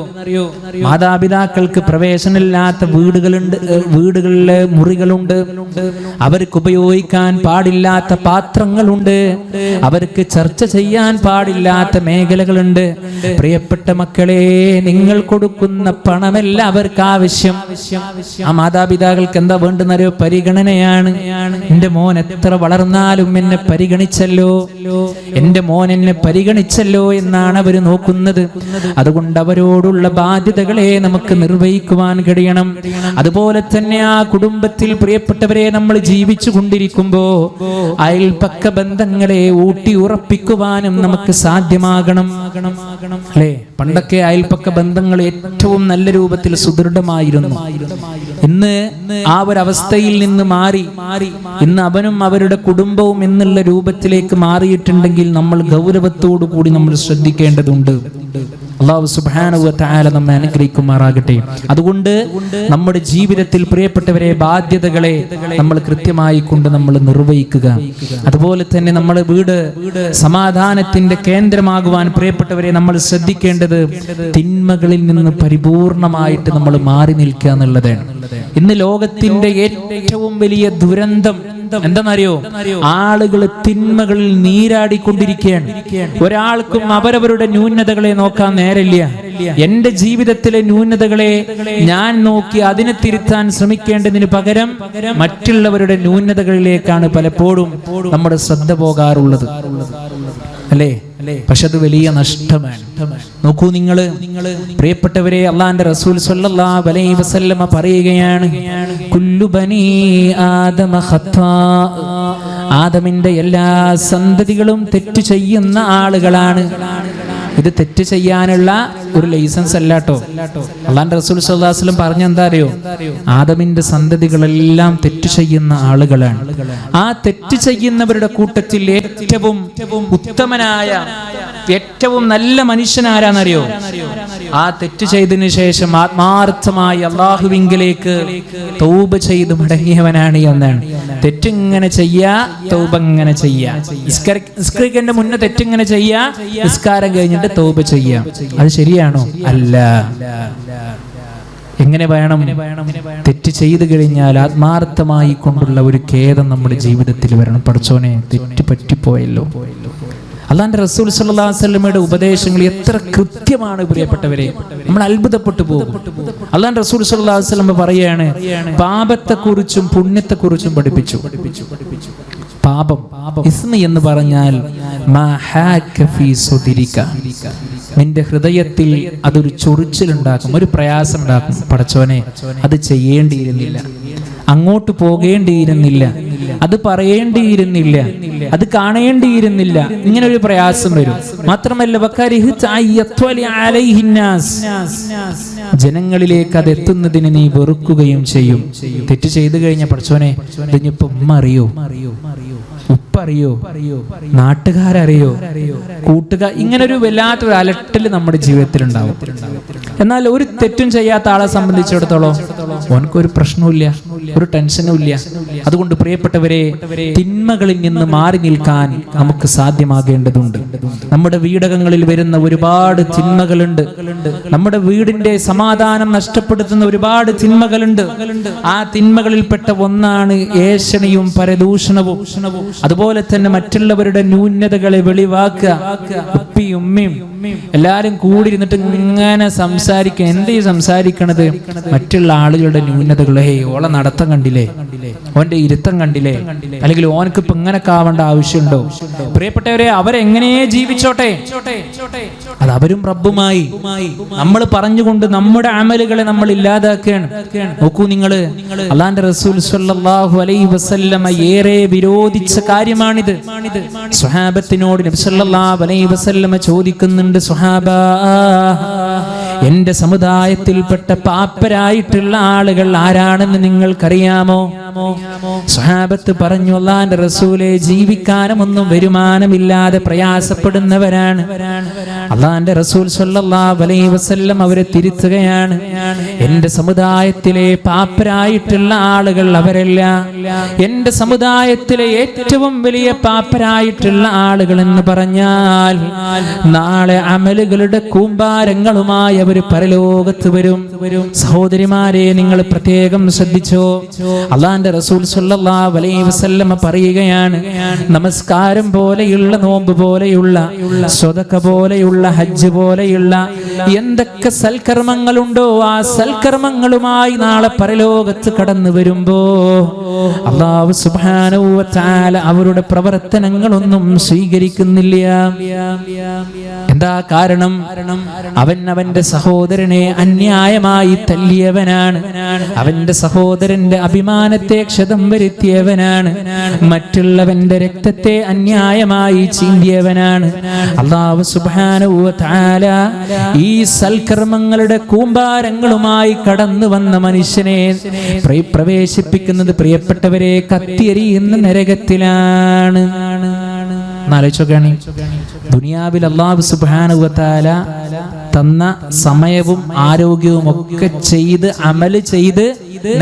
മാതാപിതാക്കൾക്ക് പ്രവേശനമില്ലാത്ത വീടുകളുണ്ട്, വീടുകളിലെ മുറികളുണ്ട്, അവർക്ക് ഉപയോഗിക്കാൻ പാടില്ലാത്ത പാത്രങ്ങളുണ്ട്, അവർക്ക് ചർച്ച ചെയ്യാൻ പാടില്ലാത്ത മേഖലകളുണ്ട്. പ്രിയപ്പെട്ട മക്കളെ, നിങ്ങൾ കൊടുക്കുന്ന പണമല്ല അവർക്ക് ആവശ്യം. ആ മാതാപിതാക്കൾക്ക് എന്താ വേണ്ടെന്നറിയോ? പരിഗണനയാണ്. എന്റെ മോൻ എത്ര വളർന്നാലും എന്നെ പരിഗണിച്ചല്ലോ, എന്റെ മോൻ എന്നെ പരിഗണിച്ചല്ലോ എന്നാണ് അവർ നോക്കുന്നത്. അതുകൊണ്ട് അവരോടുള്ള ബാധ്യതകളെ നമുക്ക് നിർവഹിക്കുവാൻ കഴിയണം. അതുപോലെ തന്നെ ആ കുടുംബത്തിൽ പ്രിയപ്പെട്ടവരെ നമ്മൾ ജീവിച്ചു കൊണ്ടിരിക്കുമ്പോ അയൽപക്ക ബന്ധങ്ങളെ ഊട്ടി ഉറപ്പിക്കുവാനും നമുക്ക് സാധ്യമാകണം. അല്ലേ? പണ്ടൊക്കെ അയൽപക്ക ബന്ധങ്ങൾ ഏറ്റവും നല്ല രൂപത്തിൽ സുദൃഢമായിരുന്നു. ഇന്ന് ആ ഒരു അവസ്ഥയിൽ നിന്ന് മാറി ഇന്ന് അവനും അവരുടെ കുടുംബവും എന്നുള്ള രൂപത്തിലേക്ക് മാറിയിട്ടുണ്ടെങ്കിൽ നമ്മൾ ഗൗരവത്തോടു കൂടി നമ്മൾ ശ്രദ്ധിക്കേണ്ടതുണ്ട്. അല്ലാഹു സുബ്ഹാനഹു വ തആല നമ്മെ അനുഗ്രഹിക്കുമാറാകട്ടെ. അതുകൊണ്ട് നമ്മുടെ ജീവിതത്തിൽ പ്രിയപ്പെട്ടവരെ, ബാധ്യതകളെ നമ്മൾ കൃത്യമായി കൊണ്ട് നമ്മൾ നിർവഹിക്കുക. അതുപോലെ തന്നെ നമ്മുടെ വീട് സമാധാനത്തിന്റെ കേന്ദ്രമാകുവാൻ പ്രിയപ്പെട്ടവരെ നമ്മൾ ശ്രദ്ധിക്കേണ്ടത് തിന്മകളിൽ നിന്ന് പരിപൂർണമായിട്ട് നമ്മൾ മാറി നിൽക്കുക എന്നുള്ളതാണ്. ഇന്ന് ലോകത്തിന്റെ ഏറ്റവും വലിയ ദുരന്തം എന്താണെന്നറിയോ? ആളുകൾ തിന്മകളിൽ നീരാടിക്കൊണ്ടിരിക്കുകയാണ്. ഒരാൾക്കും അവരവരുടെ ന്യൂനതകളെ നോക്കാൻ നേരമില്ല. എന്റെ ജീവിതത്തിലെ ന്യൂനതകളെ ഞാൻ നോക്കി അതിനെ തിരുത്താൻ ശ്രമിക്കേണ്ടതിന് പകരം മറ്റുള്ളവരുടെ ന്യൂനതകളിലേക്കാണ് പലപ്പോഴും നമ്മുടെ ശ്രദ്ധ പോകാറുള്ളത്. അല്ലേ? പക്ഷെ അത് വലിയ നഷ്ടമാണ്. നോക്കൂ നിങ്ങൾ, പ്രിയപ്പെട്ടവരെ, അള്ളാന്റെ റസൂൽ സ്വല്ലല്ലാഹു അലൈഹി വസല്ലമ പറയുകയാണ്, കുല്ലു ബനീ ആദമ ഖത്താ. ആദമിന്റെ എല്ലാ സന്തതികളും തെറ്റ് ചെയ്യുന്ന ആളുകളാണ്. ഇത് തെറ്റ് ചെയ്യാനുള്ള ഒരു ലൈസൻസ് അല്ല കേട്ടോ. അള്ളാന്റെ റസൂൽ സ്വല്ലല്ലാഹു അലൈഹി വസല്ലം പറഞ്ഞ എന്താ അറിയോ? ആദമിന്റെ സന്തതികളെല്ലാം തെറ്റ് ചെയ്യുന്ന ആളുകളാണ്. ആ തെറ്റ് ചെയ്യുന്നവരുടെ കൂട്ടത്തിൽ ഏറ്റവും ഉത്തമനായ, ഏറ്റവും നല്ല മനുഷ്യനാരാന്നറിയോ? ആ തെറ്റ് ചെയ്തതിനു ശേഷം ആത്മാർത്ഥമായി അള്ളാഹുവിങ്കിലേക്ക് തൗബ ചെയ്ത് മടങ്ങിയവനാണ് എന്നാണ്. തെറ്റിങ്ങനെ ചെയ്യാ, തൗബ ഇങ്ങനെ ചെയ്യാ. നിസ്കരിക്കേണ്ട മുന്നേ തെറ്റിങ്ങനെ ചെയ്യാ, നിസ്കാരം കഴിഞ്ഞിട്ട് തൗബ ചെയ്യാം. അത് ശരിയാണോ? അല്ല. എങ്ങനെ വേണം? തെറ്റ് ചെയ്തു കഴിഞ്ഞാൽ ആത്മാർത്ഥമായി കൊണ്ടുള്ള ഒരു ഖേദം നമ്മുടെ ജീവിതത്തിൽ വരണം. പഠിച്ചോനെ, തെറ്റ് പറ്റിപ്പോയല്ലോ. അല്ലാഹുവിന്റെ റസൂൽ സ്വല്ലല്ലാഹു അലൈഹി വസല്ലമയുടെ ഉപദേശങ്ങൾ എത്ര കൃത്യമാണ് പ്രിയപ്പെട്ടവരെ, നമ്മൾ അത്ഭുതപ്പെട്ടു പോകും. അല്ലാഹുവിന്റെ റസൂൽ സ്വല്ലല്ലാഹു അലൈഹി വസല്ലമ പറയാണ്, പാപത്തെക്കുറിച്ചും പുണ്യത്തെക്കുറിച്ചും പഠിപ്പിച്ചു. പാപം, ഇസ്മ എന്ന് പറഞ്ഞാൽ നിന്റെ ഹൃദയത്തിൽ അതൊരു ചൊറിച്ചിലുണ്ടാക്കും, ഒരു പ്രയാസം ഉണ്ടാക്കും. പടച്ചോനെ, അത് ചെയ്യേണ്ടിയിരുന്നില്ല, അങ്ങോട്ട് പോകേണ്ടിയിരുന്നില്ല, അത് പറയേണ്ടിയിരുന്നില്ല, അത് കാണേണ്ടിയിരുന്നില്ല, ഇങ്ങനെ ഒരു പ്രയാസം വരും. മാത്രമല്ല, ജനങ്ങളിലേക്ക് അത് എത്തുന്നതിന് നീ വെറുക്കുകയും ചെയ്യും. തെറ്റ് ചെയ്തു കഴിഞ്ഞ പടച്ചോനെ, ഇതിനിപ്പോ ഉമ്മ അറിയോ, ഉപ്പറിയോ, നാട്ടുകാരറിയോ, കൂട്ടുകാർ, ഇങ്ങനെ ഒരു വല്ലാത്തൊരു അലട്ടല് നമ്മുടെ ജീവിതത്തിൽ ഉണ്ടാവും. എന്നാൽ ഒരു തെറ്റും ചെയ്യാത്ത ആളെ സംബന്ധിച്ചിടത്തോളം ഓനക്കൊരു പ്രശ്നവുമില്ല, ഒരു ടെൻഷനും ഇല്ല. അതുകൊണ്ട് പ്രിയപ്പെട്ടവരെ, തിന്മകളിൽ നിന്ന് മാറി നിൽക്കാൻ നമുക്ക് സാധ്യമാകേണ്ടതുണ്ട്. നമ്മുടെ വീടകങ്ങളിൽ വരുന്ന ഒരുപാട് തിന്മകളുണ്ട്. നമ്മുടെ വീടിന്റെ സമാധാനം നഷ്ടപ്പെടുത്തുന്ന ഒരുപാട് തിന്മകളുണ്ട്. ആ തിന്മകളിൽപ്പെട്ട ഒന്നാണ് ഏഷണിയും പരദൂഷണവും. അതുപോലെ തന്നെ മറ്റുള്ളവരുടെ ന്യൂനതകളെ വെളിവാക്കുക. ഉപ്പിയും ഉമ്മയും എല്ലാരും കൂടി ഇരുന്നിട്ട് ഇങ്ങനെ സംസാരിക്കുക. എന്ത് സംസാരിക്കണത്? മറ്റുള്ള ആളുകളുടെ ന്യൂനതകളെ, ഓളെ നടത്തം നടത്തം കണ്ടില്ലേ, ഓന്റെ ഇരുത്തം കണ്ടില്ലേ, അല്ലെങ്കിൽ ഓനക്ക് ഇപ്പൊ ഇങ്ങനൊക്കെ ആവേണ്ട ആവശ്യമുണ്ടോ? പ്രിയപ്പെട്ടവരെ, അവരെങ്ങനെ ജീവിച്ചോട്ടെ, അത് അവരും റബ്ബുമായി. നമ്മൾ പറഞ്ഞുകൊണ്ട് നമ്മുടെ അമലുകളെ നമ്മൾ ഇല്ലാതാക്കുകയാണ്. നോക്കൂ നിങ്ങള്, അല്ലാഹുവിന്റെ റസൂൽ സ്വല്ലല്ലാഹു അലൈഹി വസല്ലമ ഏറെ വിരോധിച്ച കാര്യമാണിത്. സ്വഹാബത്തിനോട് നബി സല്ലല്ലാഹു അലൈഹി വസല്ലമ ചോദിക്കുന്നുണ്ട്, സ്വഹാബാ, എന്റെ സമുദായത്തിൽപ്പെട്ട പാപ്പരായിട്ടുള്ള ആളുകൾ ആരാണെന്ന് നിങ്ങൾക്കറിയാമോ? സ്വഹാബത്ത് പറഞ്ഞു, അല്ലാഹുവിന്റെ റസൂലേ, ജീവിക്കാനും ഒന്നും വരുമാനമില്ലാതെ പ്രയാസപ്പെടുന്നവരാണ്. അല്ലാഹുവിന്റെ റസൂൽ സ്വല്ലല്ലാഹു അലൈഹി വസല്ലം അവരെ തിരുത്തുകയാണ്. എന്റെ സമുദായത്തിലെ പാപ്പരായിട്ടുള്ള ആളുകൾ അവരല്ല. എന്റെ സമുദായത്തിലെ ഏറ്റവും വലിയ പാപ്പരായിട്ടുള്ള ആളുകൾ എന്ന് പറഞ്ഞാൽ നാളെ അമലുകളുടെ കൂമ്പാരങ്ങളുമായി അവർ പരലോകത്ത് വരും. സഹോദരിമാരെ, നിങ്ങൾ പ്രത്യേകം ശ്രദ്ധിച്ചോ. അല്ലാഹുവിന്റെ റസൂൽ സ്വല്ലല്ലാഹു അലൈഹി വസല്ലം പറയുകയാണ്, നമസ്കാരം പോലെയുള്ള, നോമ്പ് പോലെയുള്ള, സ്വതക്ക പോലെയുള്ള, ഹജ്ജ് പോലെയുള്ള എന്തൊക്കെ സൽക്കർമ്മങ്ങളുണ്ടോ ആ സൽക്കർമ്മങ്ങളുമായി നാളെ പരലോകത്ത് കടന്നു വരുമ്പോ അല്ലാഹു സുബ്ഹാനഹു വ തആല അവരുടെ പ്രവർത്തനങ്ങളൊന്നും സ്വീകരിക്കുന്നില്ല. എന്താ കാരണം? അവന്റെ സഹോദരനെ അന്യായമായി തല്ലിയവനാണ്. അവന്റെ സഹോദരന്റെ അഭിമാനത്തെ ക്ഷതം വരുത്തിയവനാണ്. മറ്റുള്ളവന്റെ രക്തത്തെ അന്യായമായി ചീന്തിയവനാണ്. അല്ലാഹു സുബ്ഹാനഹു വ തആല ഈ സൽക്കർമ്മങ്ങളുടെ കൂമ്പാരങ്ങളുമായി കടന്നു വന്ന മനുഷ്യനെ പ്രവേശിപ്പിക്കുന്നത്, പ്രിയപ്പെട്ടവരെ, കത്തിയെരിയുന്ന നരകത്തിലാണ്. ആലോചിച്ചോക്കാണ്, ദുനിയാവിൽ അല്ലാഹു സുബ്ഹാനഹു വ തആല തന്ന സമയവും ആരോഗ്യവും ഒക്കെ ചെയ്ത് അമല് ചെയ്ത്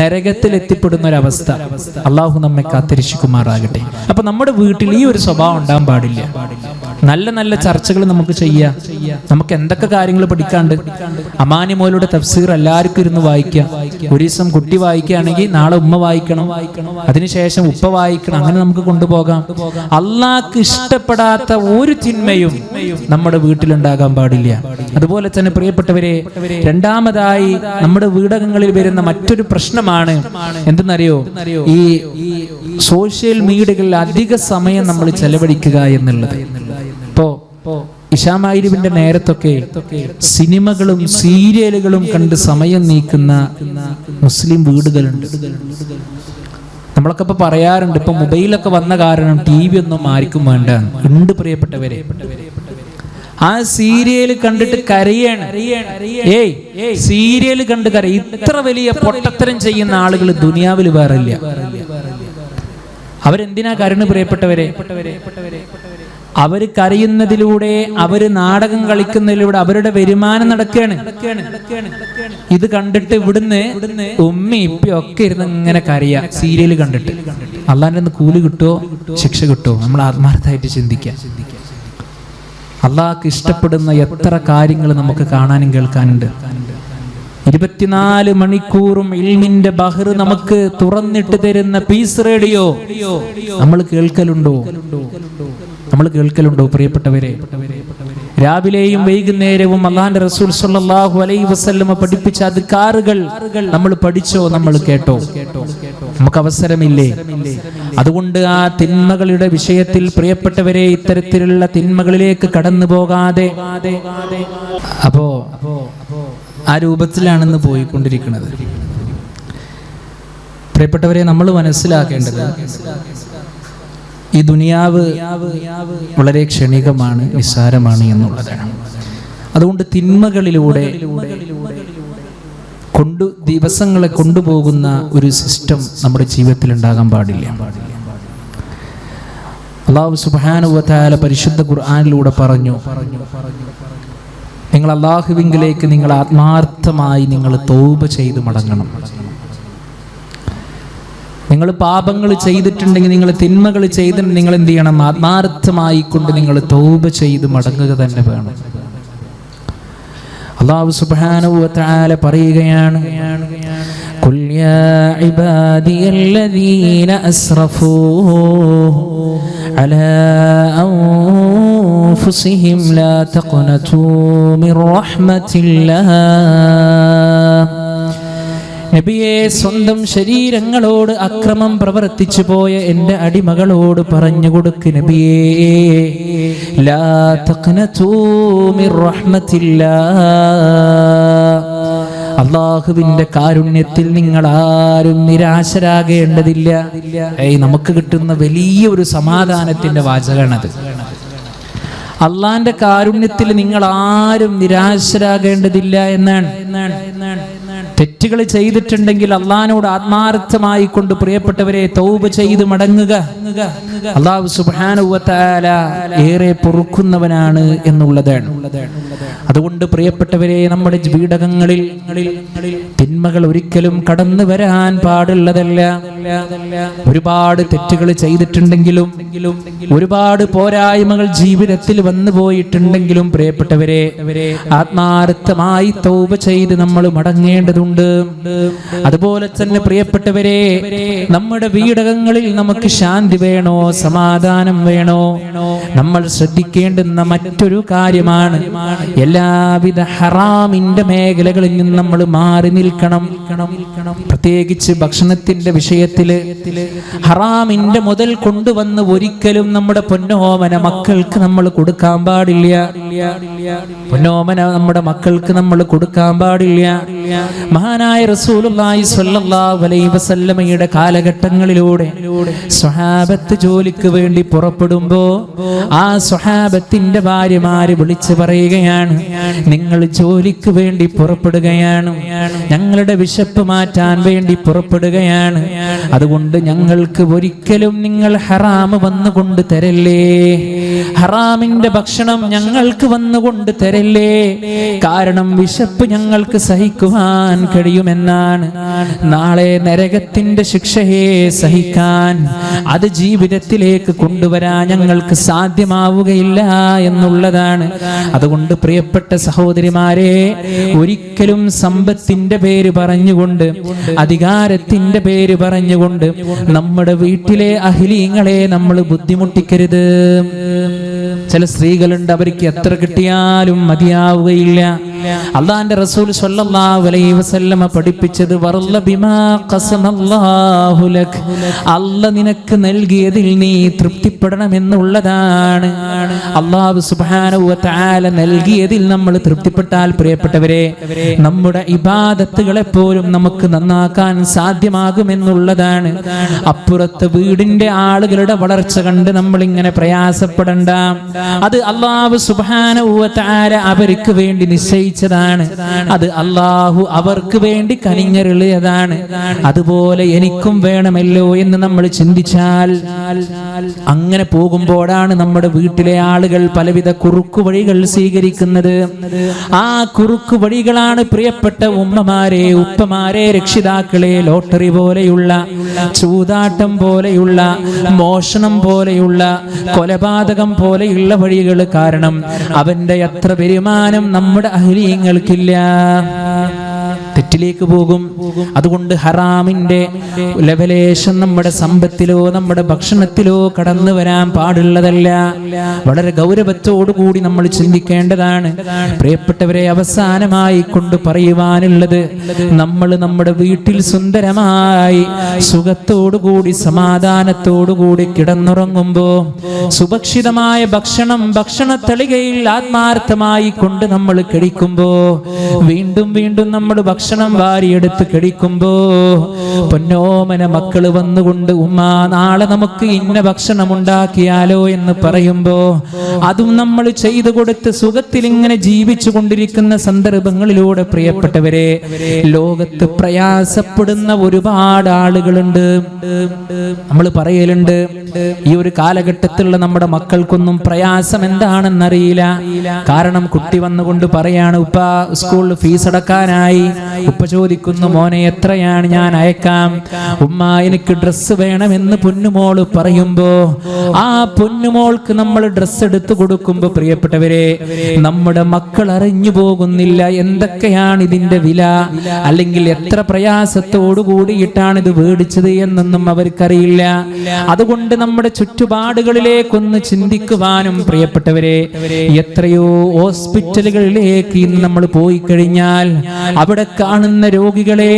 നരകത്തിൽ എത്തിപ്പെടുന്ന ഒരവസ്ഥ അള്ളാഹു നമ്മെ കാത്തിരക്ഷിക്കുമാറാകട്ടെ. അപ്പൊ നമ്മുടെ വീട്ടിൽ ഈ ഒരു സ്വഭാവം ഉണ്ടാകാൻ പാടില്ല. നല്ല നല്ല ചർച്ചകൾ നമുക്ക് ചെയ്യാം. നമുക്ക് എന്തൊക്കെ കാര്യങ്ങൾ പഠിക്കാണ്ട്. അമാനി മോലയുടെ തഫ്സീർ എല്ലാവർക്കും ഇരുന്ന് വായിക്കാം. ഒരു ദിവസം കുട്ടി വായിക്കുകയാണെങ്കിൽ നാളെ ഉമ്മ വായിക്കണം, അതിനുശേഷം ഉപ്പ വായിക്കണം. അങ്ങനെ നമുക്ക് കൊണ്ടുപോകാം. അള്ളാഹ്ക്ക് ഇഷ്ടപ്പെടാത്ത ഒരു തിന്മയും നമ്മുടെ വീട്ടിലുണ്ടാകാൻ പാടില്ല. അതുപോലെ തന്നെ പ്രിയപ്പെട്ടവരെ, രണ്ടാമതായി നമ്മുടെ വീടകങ്ങളിൽ വരുന്ന മറ്റൊരു പ്രശ്നമാണ് എന്തെന്നറിയോ? ഈ സോഷ്യൽ മീഡിയകളിൽ അധിക സമയം നമ്മൾ ചെലവഴിക്കുക എന്നുള്ളത്. ഇപ്പോ ഇശാമഗ്‌രിബിന്റെ നേരത്തൊക്കെ സിനിമകളും സീരിയലുകളും കണ്ട് സമയം നീക്കുന്ന മുസ്ലിം വീടുകളുണ്ട്. നമ്മളൊക്കെ ഇപ്പൊ പറയാറുണ്ട്, ഇപ്പൊ മൊബൈലൊക്കെ വന്ന കാരണം TV ഒന്നും ആർക്കും വേണ്ട ഉണ്ട്. പ്രിയപ്പെട്ടവരെ, ആ സീരിയൽ കണ്ടിട്ട് കരയാണ്. സീരിയൽ കണ്ട് കരയും. ഇത്ര വലിയ പൊട്ടത്തരം ചെയ്യുന്ന ആളുകൾ ദുനിയാവിൽ വേറെ ഇല്ല. അവരെന്തിനാ കരണ്? പ്രിയപ്പെട്ടവരെ, അവര് കരയുന്നതിലൂടെ, അവര് നാടകം കളിക്കുന്നതിലൂടെ അവരുടെ വരുമാനം നടക്കുകയാണ്. ഇത് കണ്ടിട്ട് ഇവിടുന്ന് ഉമ്മി ഇപ്പി ഒക്കെ ഇരുന്ന് ഇങ്ങനെ കരയാ സീരിയൽ കണ്ടിട്ട്. അള്ളാന്റെ ഒന്ന് കൂലി കിട്ടുമോ, ശിക്ഷ കിട്ടുമോ? നമ്മൾ ആത്മാർത്ഥമായിട്ട് ചിന്തിക്കാം. അള്ളാഹ്ക്ക് ഇഷ്ടപ്പെടുന്ന എത്ര കാര്യങ്ങൾ നമുക്ക് കാണാനും കേൾക്കാനുണ്ട്. 24 മണിക്കൂറും ഇൽമിന്റെ ബഹർ നമുക്ക് തുറന്നിട്ട് തരുന്ന പീസ് റേഡിയോ നമ്മൾ കേൾക്കലുണ്ടോ? പ്രിയപ്പെട്ടവരെ, രാവിലെയും വൈകുന്നേരവും അല്ലാഹുവിന്റെ റസൂൽ സ്വല്ലല്ലാഹു അലൈഹി വസല്ലം പഠിപ്പിച്ച അദ്കാറുകൾ നമ്മൾ പഠിച്ചോ, നമ്മൾ കേട്ടോ? നമുക്ക് അവസരമില്ലേ? അതുകൊണ്ട് ആ തിന്മകളുടെ വിഷയത്തിൽ പ്രിയപ്പെട്ടവരെ, ഇത്തരത്തിലുള്ള തിന്മകളിലേക്ക് കടന്നു പോകാതെ അപ്പോ ആ രൂപത്തിലാണെന്ന് പോയിക്കൊണ്ടിരിക്കുന്നത്. പ്രിയപ്പെട്ടവരെ, നമ്മൾ മനസ്സിലാക്കേണ്ടത് ഈ ദുനിയാവ് വളരെ ക്ഷണികമാണ്, നിസ്സാരമാണ് എന്നുള്ളതാണ്. അതുകൊണ്ട് തിന്മകളിലൂടെ ദിവസങ്ങളെ കൊണ്ടുപോകുന്ന ഒരു സിസ്റ്റം നമ്മുടെ ജീവിതത്തിൽ ഉണ്ടാകാൻ പാടില്ല. അല്ലാഹു സുബ്ഹാനഹു വ തആല പരിശുദ്ധ ഖുർആനിലൂടെ പറഞ്ഞു, നിങ്ങൾ അല്ലാഹുവിലേക്ക് നിങ്ങൾ ആത്മാർത്ഥമായി നിങ്ങൾ തൗബ ചെയ്ത് മടങ്ങണം. നിങ്ങൾ പാപങ്ങൾ ചെയ്തിട്ടുണ്ടെങ്കിൽ, നിങ്ങൾ തിന്മകൾ ചെയ്തിട്ടുണ്ടെങ്കിൽ നിങ്ങൾ എന്ത് ചെയ്യണം? ആത്മാർത്ഥമായി കൊണ്ട് നിങ്ങൾ തൗബ ചെയ്ത് മടങ്ങുക തന്നെ വേണം. അല്ലാഹു സുബ്ഹാനഹു വ തആല പറയുകയാണ്, ഖുൽ യാ ഇബാദിയല്ലദീന അസ്റഫൂ അലാ അൻഫുസിഹിം ലാ തഖ്നതൂ മിർ റഹ്മത്തില്ലാഹ് നബിയെ, സ്വന്തം ശരീരങ്ങളോട് അക്രമം പ്രവർത്തിച്ചു പോയ എൻ്റെ അടിമകളോട് പറഞ്ഞു കൊടുക്ക് നബിയേ, ലാ തഖ്നതൂ മിർ റഹ്മത്തില്ലാഹ്, അള്ളാഹുവിന്റെ കാരുണ്യത്തിൽ നിങ്ങൾ ആരും നിരാശരാകേണ്ടതില്ല. നമുക്ക് കിട്ടുന്ന വലിയ ഒരു സമാധാനത്തിന്റെ വാചകമാണത്. അള്ളാന്റെ കാരുണ്യത്തിൽ നിങ്ങൾ ആരും നിരാശരാകേണ്ടതില്ല എന്നാണ്. തെറ്റുകൾ ചെയ്തിട്ടുണ്ടെങ്കിൽ അള്ളാഹിനോട് ആത്മാർത്ഥമായി കൊണ്ട് പ്രിയപ്പെട്ടവരെ തൗബ ചെയ്ത് മടങ്ങുക. അള്ളാഹു സുബ്ഹാനഹു വ തആല ഏറെ പൊറുക്കുന്നവനാണ് എന്നുള്ളതാണ്. അതുകൊണ്ട് പ്രിയപ്പെട്ടവരെ, നമ്മുടെ വീടകങ്ങളിൽ തിന്മകൾ ഒരിക്കലും കടന്നു വരാൻ പാടുള്ളതല്ല. ഒരുപാട് തെറ്റുകൾ ചെയ്തിട്ടുണ്ടെങ്കിലും ഒരുപാട് പോരായ്മകൾ ജീവിതത്തിൽ വന്നു പോയിട്ടുണ്ടെങ്കിലും പ്രിയപ്പെട്ടവരെ, ആത്മാർത്ഥമായി തൗബ ചെയ്ത് നമ്മൾ മടങ്ങേണ്ടതുണ്ട്. അതുപോലെ തന്നെ പ്രിയപ്പെട്ടവരെ, നമ്മുടെ വീടകങ്ങളിൽ നമുക്ക് ശാന്തി വേണോ, സമാധാനം വേണോ, നമ്മൾ ശ്രദ്ധിക്കേണ്ടുന്ന മറ്റൊരു കാര്യമാണ് എല്ലാവിധ ഹറാമിന്റെ മേഖലകളിൽ നിന്ന് നമ്മൾ മാറി നിൽക്കണം. പ്രത്യേകിച്ച് ഭക്ഷണത്തിന്റെ വിഷയത്തില് ഹറാമിന്റെ മുതൽ കൊണ്ടുവന്ന് ഒരിക്കലും നമ്മുടെ പൊന്നോമന മക്കൾക്ക് നമ്മൾ കൊടുക്കാൻ പാടില്ല. പൊന്നോമന നമ്മുടെ മക്കൾക്ക് നമ്മൾ കൊടുക്കാൻ പാടില്ല. മഹാനായ റസൂലുള്ളാഹി സ്വല്ലല്ലാഹു അലൈഹി വസല്ലമയുടെ കാലഘട്ടങ്ങളിലൂടെ സ്വഹാബത്ത് ജോലിക്ക് വേണ്ടി പുറപ്പെടുമ്പോ ആ സ്വഹാബത്തിന്റെ ഭാര്യമാര് വിളിച്ചു പറയുകയാണ്, നിങ്ങൾ ജോലിക്ക് വേണ്ടി പുറപ്പെടുകയാണ്, ഞങ്ങളുടെ വിശപ്പ് മാറ്റാൻ വേണ്ടി പുറപ്പെടുകയാണ്, അതുകൊണ്ട് ഞങ്ങൾക്ക് ഒരിക്കലും നിങ്ങൾ ഹറാം വന്നുകൊണ്ട് തരല്ലേ, ഹറാമിന്റെ ഭക്ഷണം ഞങ്ങൾക്ക് വന്നുകൊണ്ട് തരല്ലേ, കാരണം വിശപ്പ് ഞങ്ങൾക്ക് സഹിക്കുവാൻ കഴിയുമെന്നാണ്. നാളെ നരകത്തിന്റെ ശിക്ഷയെ സഹിക്കാൻ, അത് ജീവിതത്തിലേക്ക് കൊണ്ടുവരാൻ ഞങ്ങൾക്ക് സാധ്യമാവുകയില്ല എന്നുള്ളതാണ്. അതുകൊണ്ട് പ്രിയപ്പെട്ട സഹോദരിമാരെ, ഒരിക്കലും സമ്പത്തിന്റെ പേര് പറഞ്ഞുകൊണ്ട്, അധികാരത്തിന്റെ പേര് പറഞ്ഞുകൊണ്ട് നമ്മുടെ വീട്ടിലെ അഹ്ലീങ്ങളെ നമ്മൾ ബുദ്ധിമുട്ടിക്കരുത്. ചില സ്ത്രീകളുണ്ട്, അവർക്ക് എത്ര കിട്ടിയാലും മതിയാവുകയില്ല. അള്ളാന്റെ റസൂൽ സ്വല്ലല്ലാഹു അലൈഹി വസല്ലമ പഠിപ്പിച്ചത് വറല്ല ബിമാ ഖസമല്ലാഹു ലക്, അല്ലാഹ് നിനക്ക് നൽകിയതിൽ നീ തൃപ്തിപ്പെടണമെന്നുള്ളതാണ്. അല്ലാഹു സുബ്ഹാനഹു വ തആല നൽകിയതിൽ നമ്മൾ തൃപ്തിപ്പെട്ടാൽ പ്രിയപ്പെട്ടവരെ, നമ്മുടെ ഇബാദത്തുകളെ പോലും നമുക്ക് നന്നാക്കാൻ സാധ്യമാകുമെന്നുള്ളതാണ്. അപ്പുറത്തെ വീടിന്റെ ആളുകളുടെ വളർച്ച കണ്ട് നമ്മൾ ഇങ്ങനെ പ്രയാസപ്പെടണ്ട. അത് അല്ലാഹു സുബ്ഹാനഹു വ തആല അവർക്ക് വേണ്ടി നിശ്ചയിച്ചതാണ്. അത് അല്ലാഹു അവർക്ക് വേണ്ടി കനിഞ്ഞരുളിയതാണ്. അതുപോലെ എനിക്കും വേണമല്ലോ എന്ന് നമ്മൾ ചിന്തിച്ചാൽ, അങ്ങനെ പോകുമ്പോഴാണ് നമ്മുടെ വീട്ടിലെ ആളുകൾ പലവിധ കുറുക്കു വഴികൾ സ്വീകരിക്കുന്നത്. ആ കുറുക്കു വഴികളാണ് പ്രിയപ്പെട്ട ഉമ്മമാരെ, ഉപ്പമാരെ, രക്ഷിതാക്കളെ ലോട്ടറി പോലെയുള്ള, ചൂതാട്ടം പോലെയുള്ള, മോഷണം പോലെയുള്ള, കൊലപാതകം പോലെയുള്ള വഴികൾ. കാരണം അവന്റെ അത്ര വരുമാനം നമ്മുടെ അഹ്ലീങ്ങൾക്കില്ല, തെറ്റിലേക്ക് പോകും. അതുകൊണ്ട് ഹറാമിന്റെ ലെവലേഷൻ നമ്മുടെ സമ്പത്തിലോ നമ്മുടെ ഭക്ഷണത്തിലോ കടന്നു വരാൻ പാടുള്ളതല്ല. വളരെ ഗൗരവത്തോടുകൂടി നമ്മൾ ചിന്തിക്കേണ്ടതാണ്. പ്രിയപ്പെട്ടവരെ, അവസാനമായി കൊണ്ട് പറയുവാനുള്ളത്, നമ്മൾ നമ്മുടെ വീട്ടിൽ സുന്ദരമായി സുഖത്തോടുകൂടി സമാധാനത്തോടുകൂടി കിടന്നുറങ്ങുമ്പോ സുഭക്ഷിതമായ ഭക്ഷണത്തളികയിൽ ആത്മാർത്ഥമായി കൊണ്ട് നമ്മൾ കഴിക്കുമ്പോ, വീണ്ടും വീണ്ടും നമ്മൾ ഭക്ഷണം വാരിയെടുത്ത് കഴിക്കുമ്പോ പൊന്നോമന മക്കള് വന്നുകൊണ്ട് ഉമ്മ നാളെ നമുക്ക് ഇന്ന ഭക്ഷണം ഉണ്ടാക്കിയാലോ എന്ന് പറയുമ്പോ അതും നമ്മൾ ചെയ്തു കൊടുത്ത് സുഖത്തിൽ ഇങ്ങനെ ജീവിച്ചു കൊണ്ടിരിക്കുന്ന സന്ദർഭങ്ങളിലൂടെ പ്രിയപ്പെട്ടവരെ, ലോകത്ത് പ്രയാസപ്പെടുന്ന ഒരുപാട് ആളുകളുണ്ട്. നമ്മൾ പറയലുണ്ട്, ഈ ഒരു കാലഘട്ടത്തിലുള്ള നമ്മുടെ മക്കൾക്കൊന്നും പ്രയാസം എന്താണെന്നറിയില്ല. കാരണം കുട്ടി വന്നുകൊണ്ട് പറയാണ്, ഉപ്പ സ്കൂളിൽ ഫീസ് അടക്കാനായി. ഉപ്പ ചോദിക്കുന്നു, മോനെ എത്രയാണ്, ഞാൻ അയക്കാം. ഉമ്മ എനിക്ക് ഡ്രസ്സ് വേണമെന്ന് പൊന്നുമോള് പറയുമ്പോ ആ പൊന്നുമോൾക്ക് നമ്മൾ ഡ്രസ്സ് എടുത്തു കൊടുക്കുമ്പോ പ്രിയപ്പെട്ടവരെ, നമ്മുടെ മക്കൾ അറിഞ്ഞു പോകുന്നില്ല എന്തൊക്കെയാണ് ഇതിന്റെ വില, അല്ലെങ്കിൽ എത്ര പ്രയാസത്തോടു കൂടിയിട്ടാണ് ഇത് മേടിച്ചത് എന്നൊന്നും അവർക്കറിയില്ല. അതുകൊണ്ട് നമ്മുടെ ചുറ്റുപാടുകളിലേക്കൊന്ന് ചിന്തിക്കുവാനും പ്രിയപ്പെട്ടവരെ, എത്രയോ ഹോസ്പിറ്റലുകളിലേക്ക് ഇന്ന് നമ്മൾ പോയി കഴിഞ്ഞാൽ അവിടെ കാണുന്ന രോഗികളെ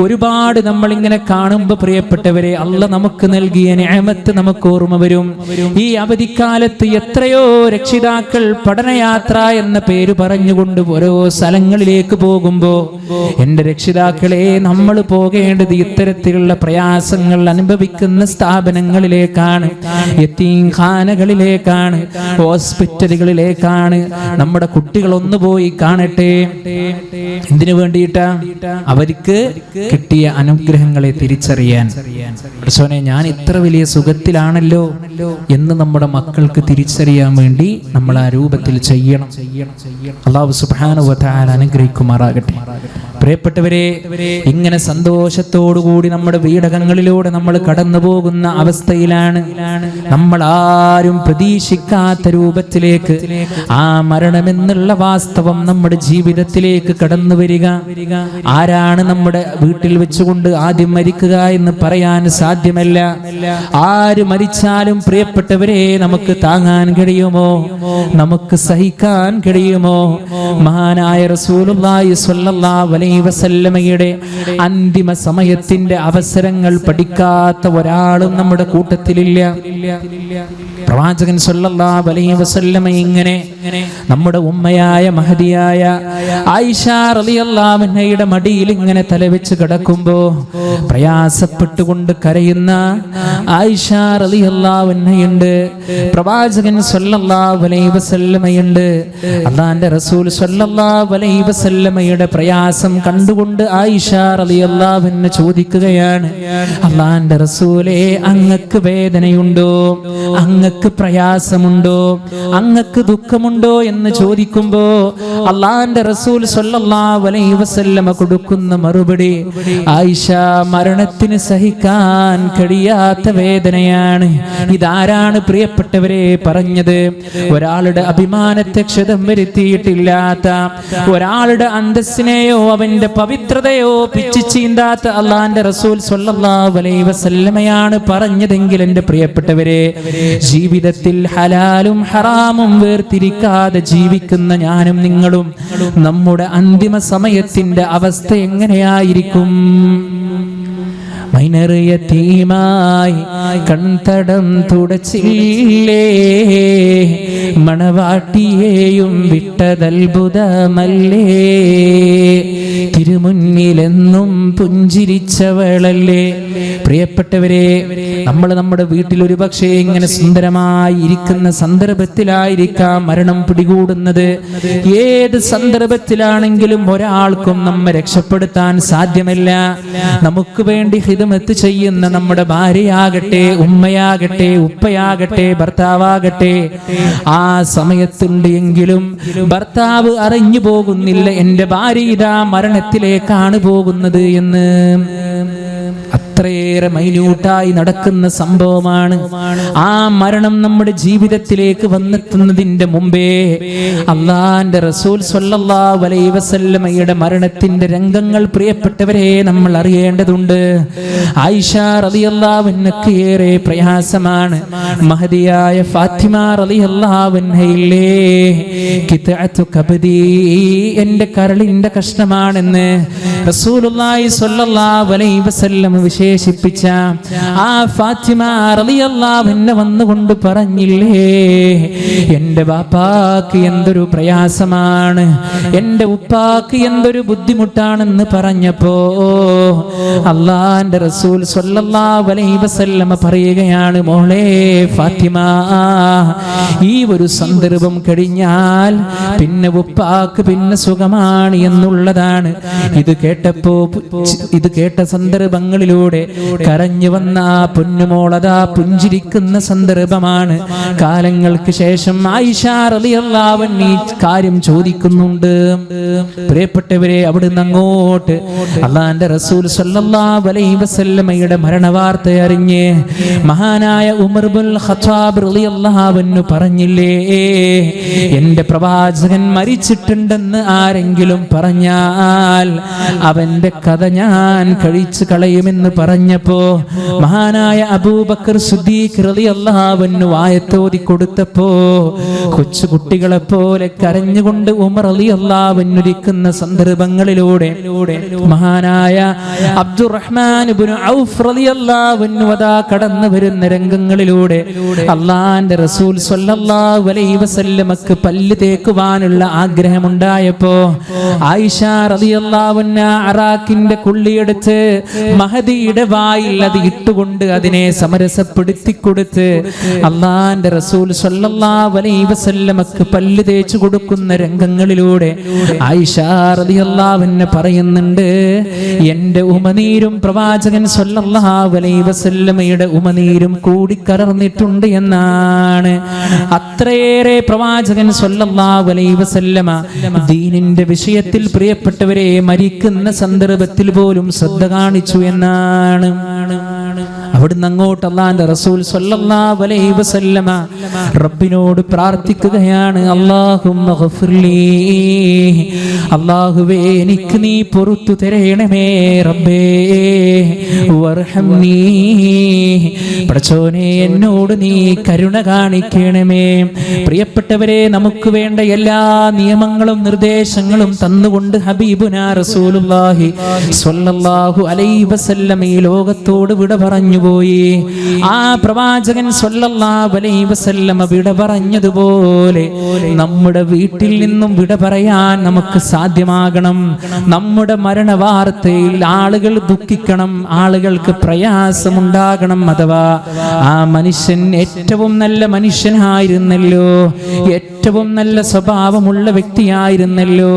ഒരുപാട് നമ്മൾ ഇങ്ങനെ കാണുമ്പോൾ പ്രിയപ്പെട്ടവരെ, അള്ളാഹ് നമുക്ക് നൽകിയ നിഅമത്ത് നമുക്ക് ഓർമ്മ വരും. ഈ അവധിക്കാലത്ത് എത്രയോ രക്ഷിതാക്കൾ പഠനയാത്ര എന്ന പേര് പറഞ്ഞുകൊണ്ട് ഓരോ സ്ഥലങ്ങളിലേക്ക് പോകുമ്പോ, എന്റെ രക്ഷിതാക്കളെ, നമ്മൾ പോകേണ്ടത് ഇത്തരത്തിലുള്ള പ്രയാസങ്ങൾ അനുഭവിക്കുന്ന സ്ഥാപനങ്ങളിലേക്കാണ്, യതീംഖാനകളിലേക്കാണ്, ഹോസ്പിറ്റലുകളിലേക്കാണ്. നമ്മുടെ കുട്ടികൾ ഒന്ന് പോയി കാണട്ടെ. എന്തിനു വേണ്ടിയിട്ടാ? അവർക്ക് കിട്ടിയ അനുഗ്രഹങ്ങളെ തിരിച്ചറിയാൻ. പടച്ചോനെ, ഞാൻ ഇത്ര വലിയ സുഖത്തിലാണല്ലോ എന്ന് നമ്മുടെ മക്കൾക്ക് തിരിച്ചറിയാൻ വേണ്ടി നമ്മൾ ആ രൂപത്തിൽ ചെയ്യണം. അല്ലാഹു സുബ്ഹാനഹു വ തആല അനുഗ്രഹിക്കുമാറാകട്ടെ. പ്രിയപ്പെട്ടവരെ, ഇങ്ങനെ സന്തോഷത്തോടുകൂടി നമ്മുടെ വീടകങ്ങളിലൂടെ നമ്മൾ കടന്നു പോകുന്ന അവസ്ഥയിലാണ് നമ്മൾ ആരും പ്രതീക്ഷിക്കാത്ത രൂപത്തിലേക്ക് ആ മരണമെന്നുള്ള വാസ്തവം നമ്മുടെ ജീവിതത്തിലേക്ക് കടന്നു വരിക. ആരാണ് നമ്മുടെ വീട്ടിൽ വെച്ചുകൊണ്ട് ആദ്യം മരിക്കുക എന്ന് പറയാൻ സാധ്യമല്ല. ആര് മരിച്ചാലും പ്രിയപ്പെട്ടവരെ, നമുക്ക് താങ്ങാൻ കഴിയുമോ? നമുക്ക് സഹിക്കാൻ കഴിയുമോ? മഹാനായ റസൂലുള്ളാഹി സ്വല്ലല്ലാഹു അലൈഹി വസല്ലമയുടെ അന്തിമ സമയത്തിന്റെ അവസരങ്ങൾ പഠിക്കാത്ത ഒരാളും നമ്മുടെ കൂട്ടത്തിലില്ല. പ്രവാചകൻ സ്വല്ലല്ലാഹു അലൈഹി വസല്ലമ ഇങ്ങനെ നമ്മുടെ ഉമ്മയായ മഹദിയായ ആയിഷ റളിയല്ലാഹു അൻഹയുടെ മടിയിൽ ഇങ്ങനെ തലവെച്ച് കിടക്കുമ്പോ പ്രയാസപ്പെട്ടുകൊണ്ട് കരയുന്ന ആയിഷ റളിയല്ലാഹു അൻഹയുണ്ട്. പ്രവാചകൻ സ്വല്ലല്ലാഹു അലൈഹി വസല്ലമയുണ്ട്. അല്ലാഹുവിന്റെ റസൂൽ സ്വല്ലല്ലാഹു അലൈഹി വസല്ലമയുടെ പ്രയാസം കണ്ടുകൊണ്ട് ആയിഷ റളിയല്ലാഹു അൻഹ ചോദിക്കുകയാണ്, അല്ലാഹുവിന്റെ റസൂലേ, അങ്ങക്ക് വേദനയുണ്ടോ? അങ്ങക്ക് പ്രയാസമുണ്ടോ? അങ്ങക്ക് ദുഃഖമുണ്ടോ എന്ന് ചോദിക്കുമ്പോ അല്ലാഹുവിന്റെ റസൂൽ സ്വല്ലല്ലാഹു അലൈഹി വസല്ലമ കൊടുക്കുന്ന മറുപടി, ആയിഷ, മരണത്തിന് സഹിക്കാൻ കഴിയാത്ത വേദനയാണ്. ഇതാരാണ് പ്രിയപ്പെട്ടവരെ പറഞ്ഞത്? ഒരാളുടെ അഭിമാനത്തെ ക്ഷതം വരുത്തിയിട്ടില്ലാത്ത, ഒരാളുടെ അന്തസ്സിനെയോ അവന്റെ പവിത്രതയോ പിച്ചു ചീന്താത്ത അല്ലാഹുവിന്റെ റസൂൽ സ്വല്ലല്ലാഹു അലൈഹി വസല്ലമയാണ് പറഞ്ഞതെങ്കിൽ, എന്റെ പ്രിയപ്പെട്ടവരെ, ജീവിതത്തിൽ ഹലാലും ഹറാമും വേർതിരിക്കാതെ ജീവിക്കുന്ന ഞാനും നിങ്ങളും നമ്മുടെ അന്തിമ സമയത്തിന്റെ അവസ്ഥ എങ്ങനെയായിരിക്കും? മൈനറിയതീമായി കൺതടം തുടച്ചില്ലേ, മണവാട്ടിയെയും വിട്ടതത്ഭുതമല്ലേ, തിരുമുന്നിലെന്നും പുഞ്ചിരിച്ചവളല്ലേ. പ്രിയപ്പെട്ടവരെ, നമ്മൾ നമ്മുടെ വീട്ടിൽ ഒരു പക്ഷേ ഇങ്ങനെ സുന്ദരമായി ഇരിക്കുന്ന സന്ദർഭത്തിലായിരിക്കാം മരണം പിടികൂടുന്നത്. ഏത് സന്ദർഭത്തിലാണെങ്കിലും ഒരാൾക്കും നമ്മെ രക്ഷപ്പെടുത്താൻ സാധ്യമല്ല. നമുക്ക് വേണ്ടി ഹിദമത്ത് ചെയ്യുന്ന നമ്മുടെ ഭാര്യയാകട്ടെ, ഉമ്മയാകട്ടെ, ഉപ്പയാകട്ടെ, ഭർത്താവാകട്ടെ, ആ സമയത്തുണ്ട് എങ്കിലും ഭർത്താവ് അറിഞ്ഞു പോകുന്നില്ല എന്റെ ഭാര്യ ഇതാ മരണത്തിലേക്കാണ് പോകുന്നത് എന്ന്. അത്രയേറെ മൈന്യൂട്ടായി നടക്കുന്ന സംഭവമാണ്. ആ മരണം നമ്മുടെ ജീവിതത്തിലേക്ക് വന്നെത്തുന്നതിന്റെ മുമ്പേ അല്ലാഹുവിന്റെ റസൂൽ സ്വല്ലല്ലാഹു അലൈഹി വസല്ലമയുടെ മരണത്തിന്റെ രംഗങ്ങൾ പ്രിയപ്പെട്ടവരെ നമ്മൾ അറിയേണ്ടതുണ്ട്. ആയിഷ റളിയല്ലാഹു അൻഹയ്ക്ക് ഏറെ പ്രയാസമാണ്. മഹദിയായ ഫാത്തിമ റളിയല്ലാഹു അൻഹയില്ലേ, കിത്അത്തു കബദി, എന്റെ കരളിന്റെ കഷ്ണമാണെന്ന് റസൂലുള്ളാഹി സ്വല്ലല്ലാഹു അലൈഹി വസല്ലം വിശേഷിപ്പിച്ച ആ ഫാത്തിമ റളിയല്ലാഹു അൻഹ വന്നുകൊണ്ട് പറഞ്ഞില്ലേ, എന്റെ ബാപ്പാക്ക് എന്തൊരു പ്രയാസമാണ്, എന്റെ ഉപ്പാക്ക് എന്തൊരു ബുദ്ധിമുട്ടാണെന്ന് പറഞ്ഞപ്പോ അല്ലാഹുവിന്റെ റസൂൽ സ്വല്ലല്ലാഹു അലൈഹി വസല്ലം പറയുകയാണ്, മോളെ ഫാത്തിമ, ഈ ഒരു സന്ദർഭം കഴിഞ്ഞാൽ പിന്നെ ഉപ്പാക്ക് പിന്നെ സുഖമാണ് എന്നുള്ളതാണ്. ഇത് കേട്ട സന്ദർഭങ്ങളിലൂടെ കരഞ്ഞു വന്ന ആ പൊന്നുമോളതാ പുഞ്ചിരിക്കുന്ന സന്ദർഭമാണ്. കാലങ്ങൾക്ക് ശേഷം ആയിഷ റളിയല്ലാഹു അൻഹ ഈ കാര്യം ചോദിക്കുന്നുണ്ട്. പ്രിയപ്പെട്ടവരെ, അവിടുന്ന് അങ്ങോട്ട് അല്ലാഹുവിന്റെ റസൂൽ സ്വല്ലല്ലാഹു അലൈഹി വസല്ലമയുടെ മരണവാർത്ത അറിഞ്ഞ് മഹാനായ ഉമർ ഇബ്നുൽ ഖത്താബ് റളിയല്ലാഹു അൻഹു പറഞ്ഞില്ലേ, എന്റെ പ്രവാചകൻ മരിച്ചിട്ടുണ്ടെന്ന് ആരെങ്കിലും പറഞ്ഞാൽ അവന്റെ കഥ ഞാൻ കഴിച്ചു കളയുമെന്ന് പറഞ്ഞപ്പോ മഹാനായ അബൂബക്കർ സിദ്ദീഖ് റളിയല്ലാഹു അൻഹു ആയത്തോതി കൊടുത്തപ്പോ കൊച്ചു കുട്ടികളെ പോലെ കരഞ്ഞുകൊണ്ട് ഉമർ റളിയല്ലാഹു അൻഹു ഇരിക്കുന്ന സന്ദർഭങ്ങളിലൂടെ മഹാനായ അബ്ദുറഹ്മാൻ ഇബ്നു ഔഫ് റളിയല്ലാഹു അൻഹു അതാ കടന്നു വരുന്ന രംഗങ്ങളിലൂടെ അല്ലാഹുവിന്റെ റസൂൽ സ്വല്ലല്ലാഹു അലൈഹി വസല്ലമക്ക് പല്ല് തേക്കുവാനുള്ള ആഗ്രഹമുണ്ടായപ്പോ ആയിഷ റളിയല്ലാഹു അൻഹാ അറാഖിന്റെ കുള്ളിയെടുത്ത് മഹദിയുടെ വായിൽ അത് ഇട്ടുകൊണ്ട് അതിനെ സമരസപ്പെടുത്തി കൊടുത്ത് അല്ലാഹുവിന്റെ റസൂൽ സ്വല്ലല്ലാഹു അലൈഹി വസല്ലമക്ക് പല്ല് തേച്ചു കൊടുക്കുന്ന രംഗങ്ങളിലൂടെ ആയിഷ റളിയല്ലാഹു അൻഹ പറയുന്നുണ്ട്, എന്റെ ഉമനീരും പ്രവാചകൻ സ്വല്ലല്ലാഹു അലൈഹി വസല്ലമയുടെ ഉമനീരും കൂടിക്കലർന്നിട്ടുണ്ട് എന്നാണ്. അത്രയേറെ പ്രവാചകൻ സ്വല്ലല്ലാഹു അലൈഹി വസല്ലമ ദീനിന്റെ വിഷയത്തിൽ പ്രിയപ്പെട്ടവരെ മരിക്കുന്ന സന്ദർഭത്തിൽ പോലും ശ്രദ്ധ കാണിച്ചു എന്നാണ്. അവിടുന്ന് അങ്ങോട്ട് അല്ലാഹുവിന്റെ റസൂൽ സ്വല്ലല്ലാഹു അലൈഹി വസല്ലമ റബ്ബിനോട് പ്രാർത്ഥിക്കുകയാണ്, അല്ലാഹുമ്മ ഗഫിർലി, അല്ലാഹുവേ എനിക്ക് നീ പൊറുത്തു തരണമേ റബ്ബേ, വർഹംനി, പടച്ചോനെ എന്നോട് നീ കരുണ കാണിക്കണമേ. പ്രിയപ്പെട്ടവരെ, നമുക്ക് വേണ്ട എല്ലാ നിയമങ്ങളും നിർദ്ദേശങ്ങളും തന്നുകൊണ്ട് ഹബീബുനാ റസൂലുള്ളാഹി സ്വല്ലല്ലാഹു അലൈഹി വസല്ലം ഈ ലോകത്തോട് വിട പറഞ്ഞു പോയി. ആ പ്രവാചകൻ സ്വല്ലല്ലാഹു അലൈഹി വസല്ലം വിട പറഞ്ഞതുപോലെ നമ്മുടെ വീട്ടിൽ നിന്നും വിട പറയാൻ നമുക്ക് സാധ്യമാകണം. നമ്മുടെ മരണ വാർത്തയിൽ ആളുകൾ ദുഃഖിക്കണം, ആളുകൾക്ക് പ്രയാസമുണ്ടാകണം. അഥവാ ആ മനുഷ്യൻ ഏറ്റവും നല്ല മനുഷ്യനായിരുന്നല്ലോ, ഏറ്റവും നല്ല സ്വഭാവമുള്ള വ്യക്തിയായിരുന്നല്ലോ.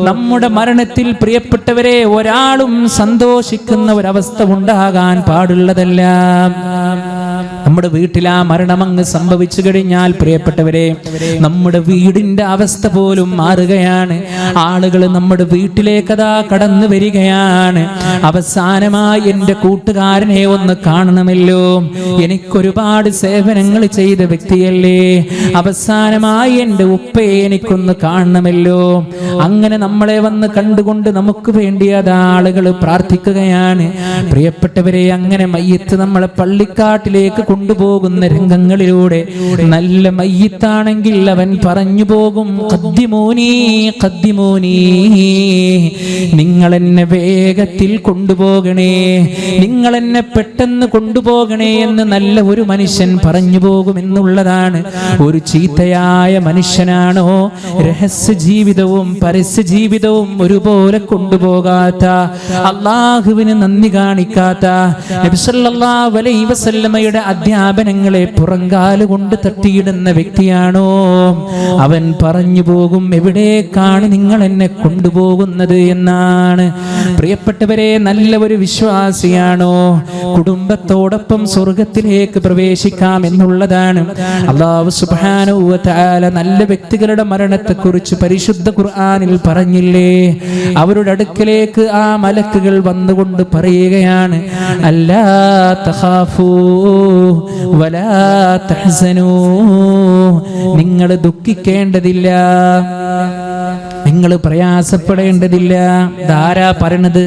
നമ്മുടെ മരണത്തിൽ പ്രിയപ്പെട്ടവരെ ഒരാളും സന്തോഷിക്കുന്ന ഒരവസ്ഥ ഉണ്ടാകാൻ പാടുള്ളതല്ല. നമ്മുടെ വീട്ടിൽ ആ മരണമങ്ങ് സംഭവിച്ചു കഴിഞ്ഞാൽ പ്രിയപ്പെട്ടവരെ നമ്മുടെ വീടിന്റെ അവസ്ഥ പോലും മാറുകയാണ്. ആളുകൾ നമ്മുടെ വീട്ടിലേക്കതാ കടന്നു വരികയാണ്. അവസാനമായി എൻ്റെ കൂട്ടുകാരനെ ഒന്ന് കാണണമല്ലോ, എനിക്കൊരുപാട് സേവനങ്ങൾ ചെയ്ത വ്യക്തിയല്ലേ, അവസാനമായി എൻ്റെ ഉപ്പയെ എനിക്കൊന്ന് കാണണമല്ലോ. അങ്ങനെ നമ്മളെ വന്ന് കണ്ടുകൊണ്ട് നമുക്ക് വേണ്ടി അത് ആളുകൾ പ്രാർത്ഥിക്കുകയാണ്. പ്രിയപ്പെട്ടവരെ, അങ്ങനെ മയ്യത്ത് നമ്മളെ പള്ളിക്കാട്ടിലേക്ക് കൊണ്ടുപോകുന്ന രംഗങ്ങളിലൂടെ നല്ല മയ്യത്താണെങ്കിൽ അവൻ പറഞ്ഞു പോകും, ഖദ്ദിമൂനി ഖദ്ദിമൂനി, നിങ്ങൾ എന്നെ വേഗത്തിൽ കൊണ്ടുപോകണേ, നിങ്ങൾ എന്നെ പെട്ടെന്ന് കൊണ്ടുപോകണേ എന്ന് നല്ല ഒരു മനുഷ്യൻ പറഞ്ഞു പോകുമെന്നുള്ളതാണ്. ഒരു ചീത്തയായ മനുഷ്യനാണോ രഹസ്യ ജീവിതവും പരസ്യ ജീവിതവും ഒരുപോലെ കൊണ്ടുപോകാത്ത, അള്ളാഹുവിന് നന്ദി കാണിക്കാത്ത, നബി സല്ലല്ലാഹു അലൈഹി വസല്ലമയുടെ അധ്യാപനങ്ങളെ പുറങ്കാലുകൊണ്ട് തട്ടിയിടുന്ന വ്യക്തിയാണോ അവൻ പറഞ്ഞു പോകും, എവിടേക്കാണ് നിങ്ങൾ എന്നെ കൊണ്ടുപോകുന്നത് എന്നാണ്. പ്രിയപ്പെട്ടവരെ, നല്ല ഒരു വിശ്വാസിയാണോ കുടുംബത്തോടൊപ്പം സ്വർഗത്തിലേക്ക് പ്രവേശിക്കാം എന്നുള്ളതാണ്. അല്ലാഹു സുബ്ഹാനഹു വ തആല നല്ല വ്യക്തികളുടെ മരണത്തെക്കുറിച്ച് പരിശുദ്ധ ഖുർആനിൽ പറഞ്ഞില്ലേ? അവരുടെ അടുക്കലേക്ക് ആ മലക്കുകൾ വന്നുകൊണ്ട് പറയുകയാണ്, അല്ലാ തഖാഫൂ വലാ തഹ്സനൂ, നിങ്ങൾ ദുഃഖിക്കേണ്ടതില്ല, നിങ്ങൾ പ്രയാസപ്പെടേണ്ടതില്ല. ധാരാ പറയണത്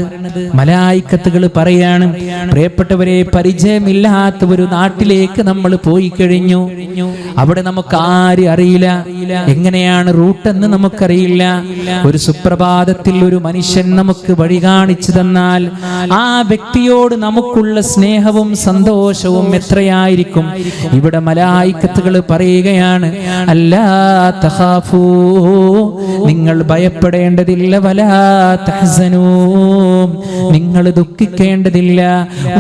മലായിക്കത്തുകൾ പറയാണ്. പ്രിയപ്പെട്ടവരെ, പരിചയമില്ലാത്ത ഒരു നാട്ടിലേക്ക് നമ്മൾ പോയി കഴിഞ്ഞു. അവിടെ നമുക്ക് ആരും അറിയില്ല, എങ്ങനെയാണ് റൂട്ടെന്ന് നമുക്കറിയില്ല. ഒരു സുപ്രഭാതത്തിൽ ഒരു മനുഷ്യൻ നമുക്ക് വഴി കാണിച്ചു തന്നാൽ ആ വ്യക്തിയോട് നമുക്കുള്ള സ്നേഹവും സന്തോഷവും എത്രയായിരിക്കും. ഇവിടെ മലായിക്കത്തുകൾ പറയുകയാണ്, അല്ലാ തഖാഫൂ, നിങ്ങൾ ഭയപ്പെടേണ്ടതില്ല, വലാ തഹ്സനൂ, നിങ്ങൾ ദുഃഖിക്കേണ്ടതില്ല,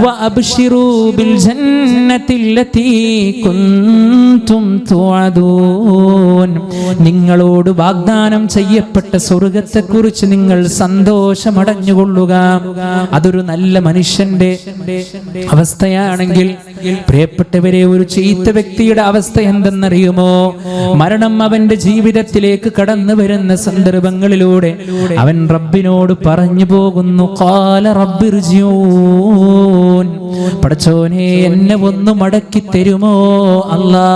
വഅബ്ശിറൂ ബിൽ ജന്നത്തില്ലതീ കുൻതും തുഅദൂൻ, നിങ്ങളോട് വാഗ്ദാനം ചെയ്യപ്പെട്ട സ്വർഗ്ഗത്തെക്കുറിച്ച് നിങ്ങൾ സന്തോഷമടഞ്ഞുകൊള്ളുക. അതൊരു നല്ല മനുഷ്യന്റെ അവസ്ഥയാണെങ്കിൽ പ്രിയപ്പെട്ടവരെ, ഒരു ചീത്ത വ്യക്തിയുടെ അവസ്ഥ എന്തെന്നറിയുമോ? മരണം അവന്റെ ജീവിതത്തിലേക്ക് കടന്നു വരുന്ന സന്ദർഭം സന്ദർഭങ്ങളിലൂടെ അവൻ റബ്ബിനോട് പറഞ്ഞു പോകുന്നു, ഖാല റബ്ബിർജിഊൻ, പടച്ചോനെ എന്നെ ഒന്ന് മടക്കി തരുമോ അല്ലാ.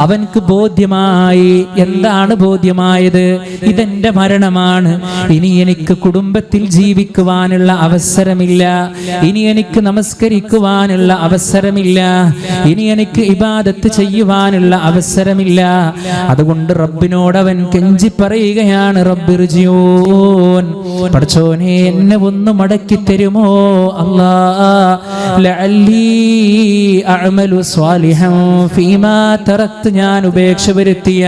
അവൻക്ക് ബോധ്യമായി. എന്താണ് ബോധ്യമായത്? ഇതെന്റെ മരണമാണ്. ഇനി എനിക്ക് കുടുംബത്തിൽ ജീവിക്കുവാനുള്ള അവസരമില്ല. ഇനി എനിക്ക് നമസ്കരിക്കുവാനുള്ള അവസരമില്ല. ഇനി എനിക്ക് ഇബാദത്ത് ചെയ്യുവാനുള്ള അവസരമില്ല. അതുകൊണ്ട് റബ്ബിനോട് അവൻ കെഞ്ചി പറയുകയാണ്, റബ്ബിർജിഊൻ, പടച്ചോനെ എന്നെ ഒന്ന് മടക്കി തരുമോ അല്ലാ. ലഅല്ലി അഅമലു സ്വാലിഹൻ ഫീമാ തറക്ത്, ഞാൻ ഉപേക്ഷ വരുത്തിയ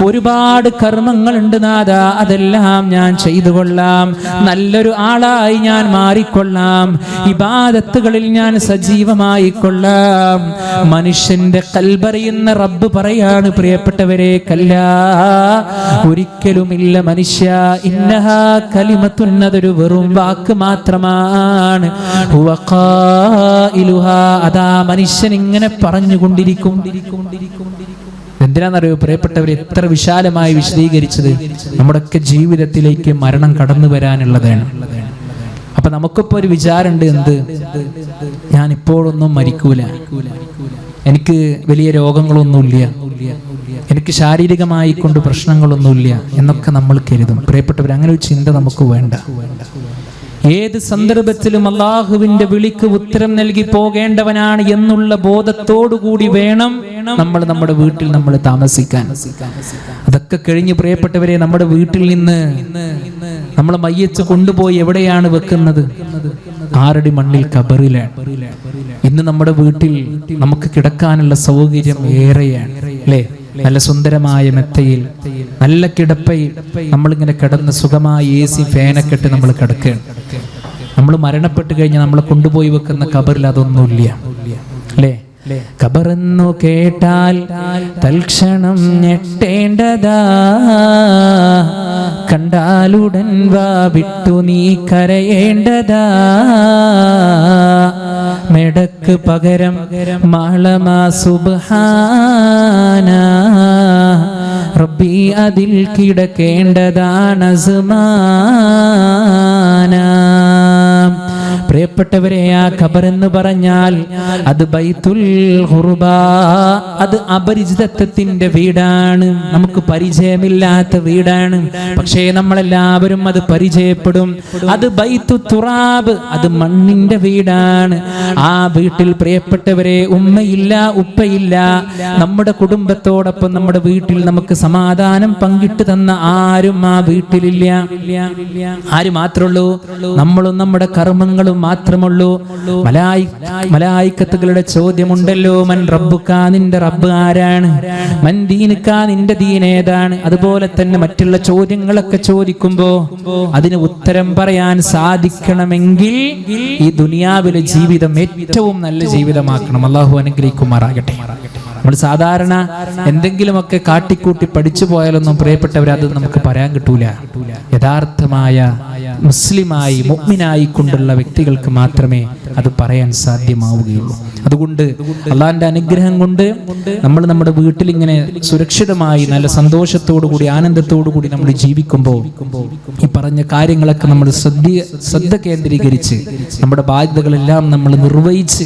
ഒരുപാട് കർമ്മങ്ങളുണ്ട് നാഥാ, അതെല്ലാം ഞാൻ ചെയ്തു കൊള്ളാം. നല്ലൊരു ആളായി ഞാൻ മാറിക്കൊള്ളാം. ഇബാദത്തുകളിൽ ഞാൻ സജീവമായി കൊള്ളാം. മനുഷ്യന്റെ കൽബറിയുന്ന റബ്ബ് പറയാണ്, പ്രിയപ്പെട്ടവരെ, കല്ലാ, ഒരിക്കലുമില്ല മനുഷ്യ, ഇന്നഹാ കലിമത്തുൻ, അതൊരു വെറും വാക്ക് മാത്രമാണ്. ഹുവ ഖായിലുഹാ, അതാ മനുഷ്യൻ ഇങ്ങനെ പറഞ്ഞുകൊണ്ടിരിക്കും. എന്തിനാണെന്നറിയോ പ്രിയപ്പെട്ടവരെ, എത്ര വിശാലമായി വിശദീകരിച്ചത്. നമ്മുടെയൊക്കെ ജീവിതത്തിലേക്ക് മരണം കടന്നു വരാനുള്ളതാണ്. അപ്പൊ നമുക്കിപ്പോ ഒരു വിചാരമുണ്ട്, എന്ത്, ഞാൻ ഇപ്പോഴൊന്നും മരിക്കൂല, എനിക്ക് വലിയ രോഗങ്ങളൊന്നുമില്ല, എനിക്ക് ശാരീരികമായി കൊണ്ട് പ്രശ്നങ്ങളൊന്നുമില്ല എന്നൊക്കെ നമ്മൾ കരുതും. പ്രിയപ്പെട്ടവർ, അങ്ങനെ ഒരു ചിന്ത നമുക്ക് വേണ്ട. ഏത് സന്ദർഭത്തിലും അള്ളാഹുവിന്റെ വിളിക്ക് ഉത്തരം നൽകി പോകേണ്ടവനാണ് എന്നുള്ള ബോധത്തോടുകൂടി വേണം നമ്മൾ നമ്മുടെ വീട്ടിൽ നമ്മൾ താമസിക്കാൻ. അതൊക്കെ കഴിഞ്ഞ് പ്രിയപ്പെട്ടവരെ, നമ്മുടെ വീട്ടിൽ നിന്ന് നമ്മൾ മയ്യത്ത് കൊണ്ടുപോയി എവിടെയാണ് വെക്കുന്നത്? 6 അടി മണ്ണിൽ കബറിലാണ്. ഇന്ന് നമ്മുടെ വീട്ടിൽ നമുക്ക് കിടക്കാനുള്ള സൗകര്യം ഏറെയാണ്, അല്ലേ? നല്ല സുന്ദരമായ മെത്തയിൽ, നല്ല കിടപ്പയിൽ നമ്മളിങ്ങനെ കിടന്ന് സുഖമായി AC ഫാനൊക്കെ ഇട്ട് നമ്മൾ കിടക്കുകയാണ്. നമ്മൾ മരണപ്പെട്ട് കഴിഞ്ഞാൽ നമ്മളെ കൊണ്ടുപോയി വെക്കുന്ന കബറിൽ അതൊന്നുമില്ല, അല്ലേ? കബറെന്നു കേട്ടാൽ തൽക്ഷണം ഞെട്ടേണ്ടതാ, കണ്ടാലുടൻ വാ വിട്ടു നീ കരയേണ്ടതാ. മെടക്ക് പകരം മാളമാ സുബ്ഹാന, റബ്ബി അതിൽ കിടക്കേണ്ടതാണ് അസ്മാന. പ്രിയപ്പെട്ടവരെ, ആ ഖബറെന്ന് പറഞ്ഞാൽ അത് ബൈത്തുൽ ഖുർബ, അത് അപരിചിതത്വത്തിന്റെ വീടാണ്. നമുക്ക് പരിചയമില്ലാത്ത വീടാണ്. പക്ഷേ നമ്മളെല്ലാവരും അത് പരിചയപ്പെടും. അത് ബൈത്തു തുറാബ്, അത് മണ്ണിന്റെ വീടാണ്. ആ വീട്ടിൽ പ്രിയപ്പെട്ടവരെ, ഉമ്മയില്ല, ഉപ്പയില്ല. നമ്മുടെ കുടുംബത്തോടൊപ്പം നമ്മുടെ വീട്ടിൽ നമുക്ക് സമാധാനം പങ്കിട്ട് തന്ന ആരും ആ വീട്ടിലില്ല. ആര് മാത്രമുള്ളൂ? നമ്മളും നമ്മുടെ കർമ്മങ്ങളും മാത്രമുള്ളൂ. മലായിക്കത്തുകളുടെ ചോദ്യമുണ്ടല്ലോ, മൻ റബ്ബുക, നിന്റെ റബ്ബ് ആരാണ്? മൻ ദീനുക, നിന്റെ ദീൻ ഏതാണ്? അതുപോലെ തന്നെ മറ്റുള്ള ചോദ്യങ്ങളൊക്കെ ചോദിക്കുമ്പോ അതിന് ഉത്തരം പറയാൻ സാധിക്കണമെങ്കിൽ ഈ ദുനിയാവിലെ ജീവിതം ഏറ്റവും നല്ല ജീവിതമാക്കണം. അല്ലാഹു അനുഗ്രഹിക്കുമാറാകട്ടെ. നമ്മൾ സാധാരണ എന്തെങ്കിലുമൊക്കെ കാട്ടിക്കൂട്ടി പഠിച്ചു പോയാലൊന്നും പ്രിയപ്പെട്ടവർ അത് നമുക്ക് പറയാൻ കിട്ടൂല. യഥാർത്ഥമായ മുസ്ലിമായി മുഅ്മിനായി കൊണ്ടുള്ള വ്യക്തികൾക്ക് മാത്രമേ അത് പറയാൻ സാധ്യമാവുകയുള്ളൂ. അതുകൊണ്ട് അള്ളാന്റെ അനുഗ്രഹം കൊണ്ട് നമ്മൾ നമ്മുടെ വീട്ടിൽ ഇങ്ങനെ സുരക്ഷിതമായി നല്ല സന്തോഷത്തോടു കൂടി ആനന്ദത്തോടു കൂടി നമ്മൾ ജീവിക്കുമ്പോൾ ഈ പറഞ്ഞ കാര്യങ്ങളൊക്കെ നമ്മൾ ശ്രദ്ധ കേന്ദ്രീകരിച്ച് നമ്മുടെ ബാധ്യതകളെല്ലാം നമ്മൾ നിർവഹിച്ച്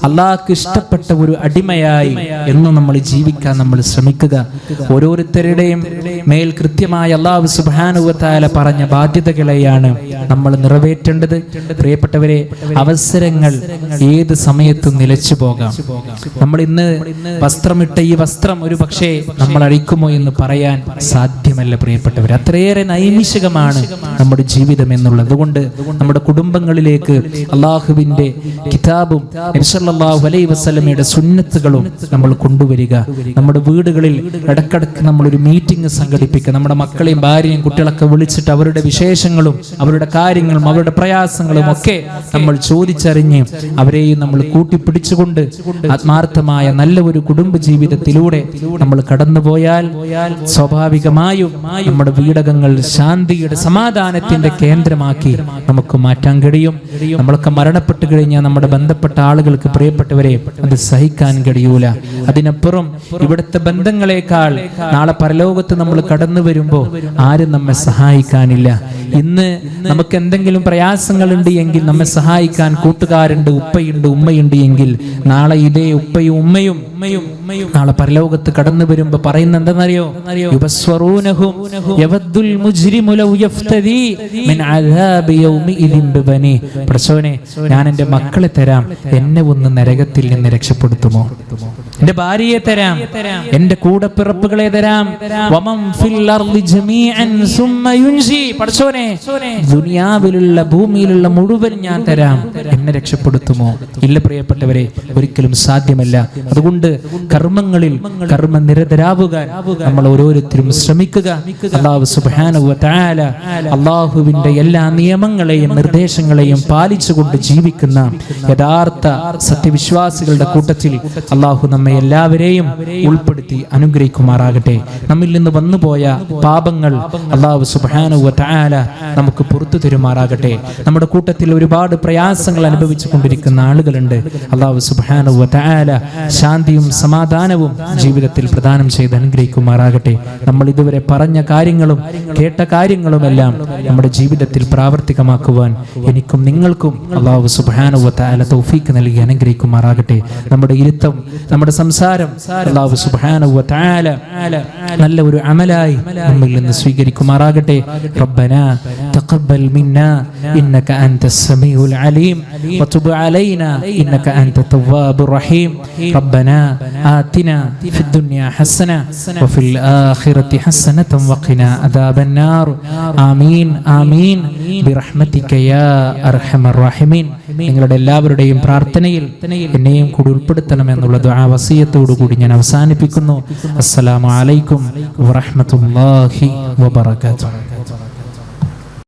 അള്ളാഹ്ക്ക് ഇഷ്ടപ്പെട്ട ഒരു അടിമയായി എന്നും നമ്മൾ ജീവിക്കാൻ നമ്മൾ ശ്രമിക്കുക. ഓരോരുത്തരുടെയും മേൽ കൃത്യമായി അല്ലാഹു സുബ്ഹാനഹു വ തആല പറഞ്ഞ ബാധ്യതകളെയാണ് നമ്മൾ നിറവേറ്റേണ്ടത്. പ്രിയപ്പെട്ടവരെ, അവസരങ്ങൾ ഏത് സമയത്തും നിലച്ചു പോകാം. നമ്മൾ ഇന്ന് വസ്ത്രമിട്ട ഈ വസ്ത്രം ഒരു പക്ഷേ നമ്മൾ അഴിക്കുമോ എന്ന് പറയാൻ സാധ്യമല്ല. പ്രിയപ്പെട്ടവർ, അത്രയേറെ നൈമിഷികമാണ് നമ്മുടെ ജീവിതം എന്നുള്ളത്. അതുകൊണ്ട് നമ്മുടെ കുടുംബങ്ങളിലേക്ക് അള്ളാഹുവിന്റെ കിതാബും നബി സല്ലല്ലാഹു അലൈഹി വസല്ലമയുടെ സുന്നത്തുകളും നമ്മൾ കൊണ്ടുവരിക. നമ്മുടെ വീടുകളിൽ ഇടക്കിടക്ക് നമ്മളൊരു മീറ്റിംഗ് സംഘടിപ്പിക്കുക. നമ്മുടെ മക്കളെയും ഭാര്യയും കുട്ടികളൊക്കെ വിളിച്ചിട്ട് അവരുടെ വിശേഷങ്ങളും അവരുടെ കാര്യങ്ങളും അവരുടെ പ്രയാസങ്ങളും ഒക്കെ നമ്മൾ ചോദിച്ചറിഞ്ഞ് അവരെയും നമ്മൾ കൂട്ടിപ്പിടിച്ചുകൊണ്ട് ആത്മാർത്ഥമായ നല്ല ഒരു കുടുംബ ജീവിതത്തിലൂടെ നമ്മൾ കടന്നുപോയാൽ സ്വാഭാവികമായും നമ്മുടെ വീടകങ്ങൾ ശാന്തിയുടെ സമാധാനത്തിന്റെ കേന്ദ്രമാക്കി നമുക്ക് മാറ്റാൻ കഴിയും. നമ്മളൊക്കെ മരണപ്പെട്ടു കഴിഞ്ഞാൽ നമ്മുടെ ബന്ധപ്പെട്ട ആളുകൾക്ക്, പ്രിയപ്പെട്ടവരെ, അത് സഹിക്കാൻ കഴിയൂല. അതിനപ്പുറം ഇവിടുത്തെ ബന്ധങ്ങളെക്കാൾ നാളെ പരലോകത്ത് നമ്മൾ കടന്നു വരുമ്പോൾ ആരും നമ്മെ സഹായിക്കാനില്ല. ഇന്ന് നമുക്ക് എന്തെങ്കിലും പ്രയാസങ്ങളുണ്ട് എങ്കിൽ നമ്മെ സഹായിക്കാൻ കൂട്ടുകാരുണ്ട്, ഉപ്പയുണ്ട്, ഉമ്മയുണ്ട് എങ്കിൽ നാളെ ഇതേ ഉപ്പയും ഉമ്മയും നാളെ പരലോകത്ത് കടന്നു വരുമ്പോ പറയുന്ന എന്താണെന്നറിയോ? യുബസ്വറൂനഹും യവദ്ദുൽ മുജ്രിമു ലൗ യഫ്തദി മിൻ അദാബി യൗമിഇദിൻ ബിബനി. പടച്ചോനെ, ഞാൻ എൻ്റെ മക്കളെ തരാം, എന്നെ ഒന്ന് നരകത്തിൽ നിന്ന് രക്ഷപ്പെടുത്തുമോ? എൻ്റെ ഭാര്യയെ തരാം, എൻ്റെ കൂടപ്പിറപ്പുകളെ തരാം. വമൻ ഫിൽ അർളി ജമീഅൻ സുമ്മ യുൻജി. പടച്ചോനെ, ദുനിയാവിലുള്ള ഭൂമിയിലുള്ള മുഴുവൻ ഞാൻ തരാം, എന്നെ രക്ഷപ്പെടുത്തുമോ? ഇല്ല പ്രിയപ്പെട്ടവരെ, ഒരിക്കലും സാധ്യമല്ല. അതുകൊണ്ട് കർമ്മങ്ങളിൽ കർമ്മനിരതരാവുക നമ്മൾ ഓരോരുത്തരും ശ്രമിക്കുക. അല്ലാഹു സുബ്ഹാനഹു വ തആല അല്ലാഹുവിന്റെ എല്ലാ നിയമങ്ങളെയും നിർദ്ദേശങ്ങളെയും പാലിച്ചുകൊണ്ട് ജീവിക്കുന്ന യഥാർത്ഥ സത്യവിശ്വാസികളുടെ കൂട്ടത്തിൽ അല്ലാഹു നമ്മെ എല്ലാവരെയും ഉൾപ്പെടുത്തി അനുഗ്രഹിക്കുമാറാകട്ടെ. നമ്മിൽ നിന്ന് വന്നുപോയ പാപങ്ങൾ അല്ലാഹു സുബ്ഹാനഹു വ തആല നമുക്ക് പുറത്തു തരുമാറാകട്ടെ. നമ്മുടെ കൂട്ടത്തിൽ ഒരുപാട് പ്രയാസങ്ങൾ അനുഭവിച്ചു കൊണ്ടിരിക്കുന്ന ആളുകളുണ്ട്. അല്ലാഹു സുബ്ഹാനഹു വ തആല ശാന്തിയും സമാധാനവും ജീവിതത്തിൽ പ്രദാനം ചെയ്ത് അനുഗ്രഹിക്കുമാറാകട്ടെ. നമ്മൾ ഇതുവരെ പറഞ്ഞ കാര്യങ്ങളും കേട്ട കാര്യങ്ങളുമെല്ലാം നമ്മുടെ ജീവിതത്തിൽ പ്രാവർത്തികമാക്കുവാൻ എനിക്കും നിങ്ങൾക്കും അല്ലാഹു സുബ്ഹാനഹു വ തആല തൗഫീഖ് നൽകി അനുഗ്രഹിക്കുമാറാകട്ടെ. നമ്മുടെ ഇരുത്തം, നമ്മുടെ സംസാരം അല്ലാഹു സുബ്ഹാനഹു വ തആല നല്ല ഒരു അമലായി നമ്മിൽ നിന്ന് സ്വീകരിക്കുമാറാകട്ടെ. റബ്ബനാ തഖബ്ബൽ മിന്നാ ഇന്നക അൻതസ് സമീഉൽ അലീം വതുബ് അലൈനാ ഇന്നക അൻത തവ്വാബുർ റഹീം. റബ്ബനാ ആതിനാ ഫിദ് ദുനിയാ ഹസന വഫിൽ ആഖിറതി ഹസനതൻ വഖിനാ അദാബൻ നാർ. ആമീൻ ആമീൻ ബിറഹ്മതിക യാ അർഹമർ റഹീമീൻ. നിങ്ങളുടെ എല്ലാവരുടെയും പ്രാർത്ഥനയിൽ എന്നെയും കൂടി ഉൾപ്പെടുത്തണമെന്നുള്ള ദുആ വസിയത്തോടു കൂടി ഞാൻ അവസാനിപ്പിക്കുന്നു. അസ്സലാമു അലൈക്കും വറഹ്മത്തുള്ളാഹി വബറകാതുഹു.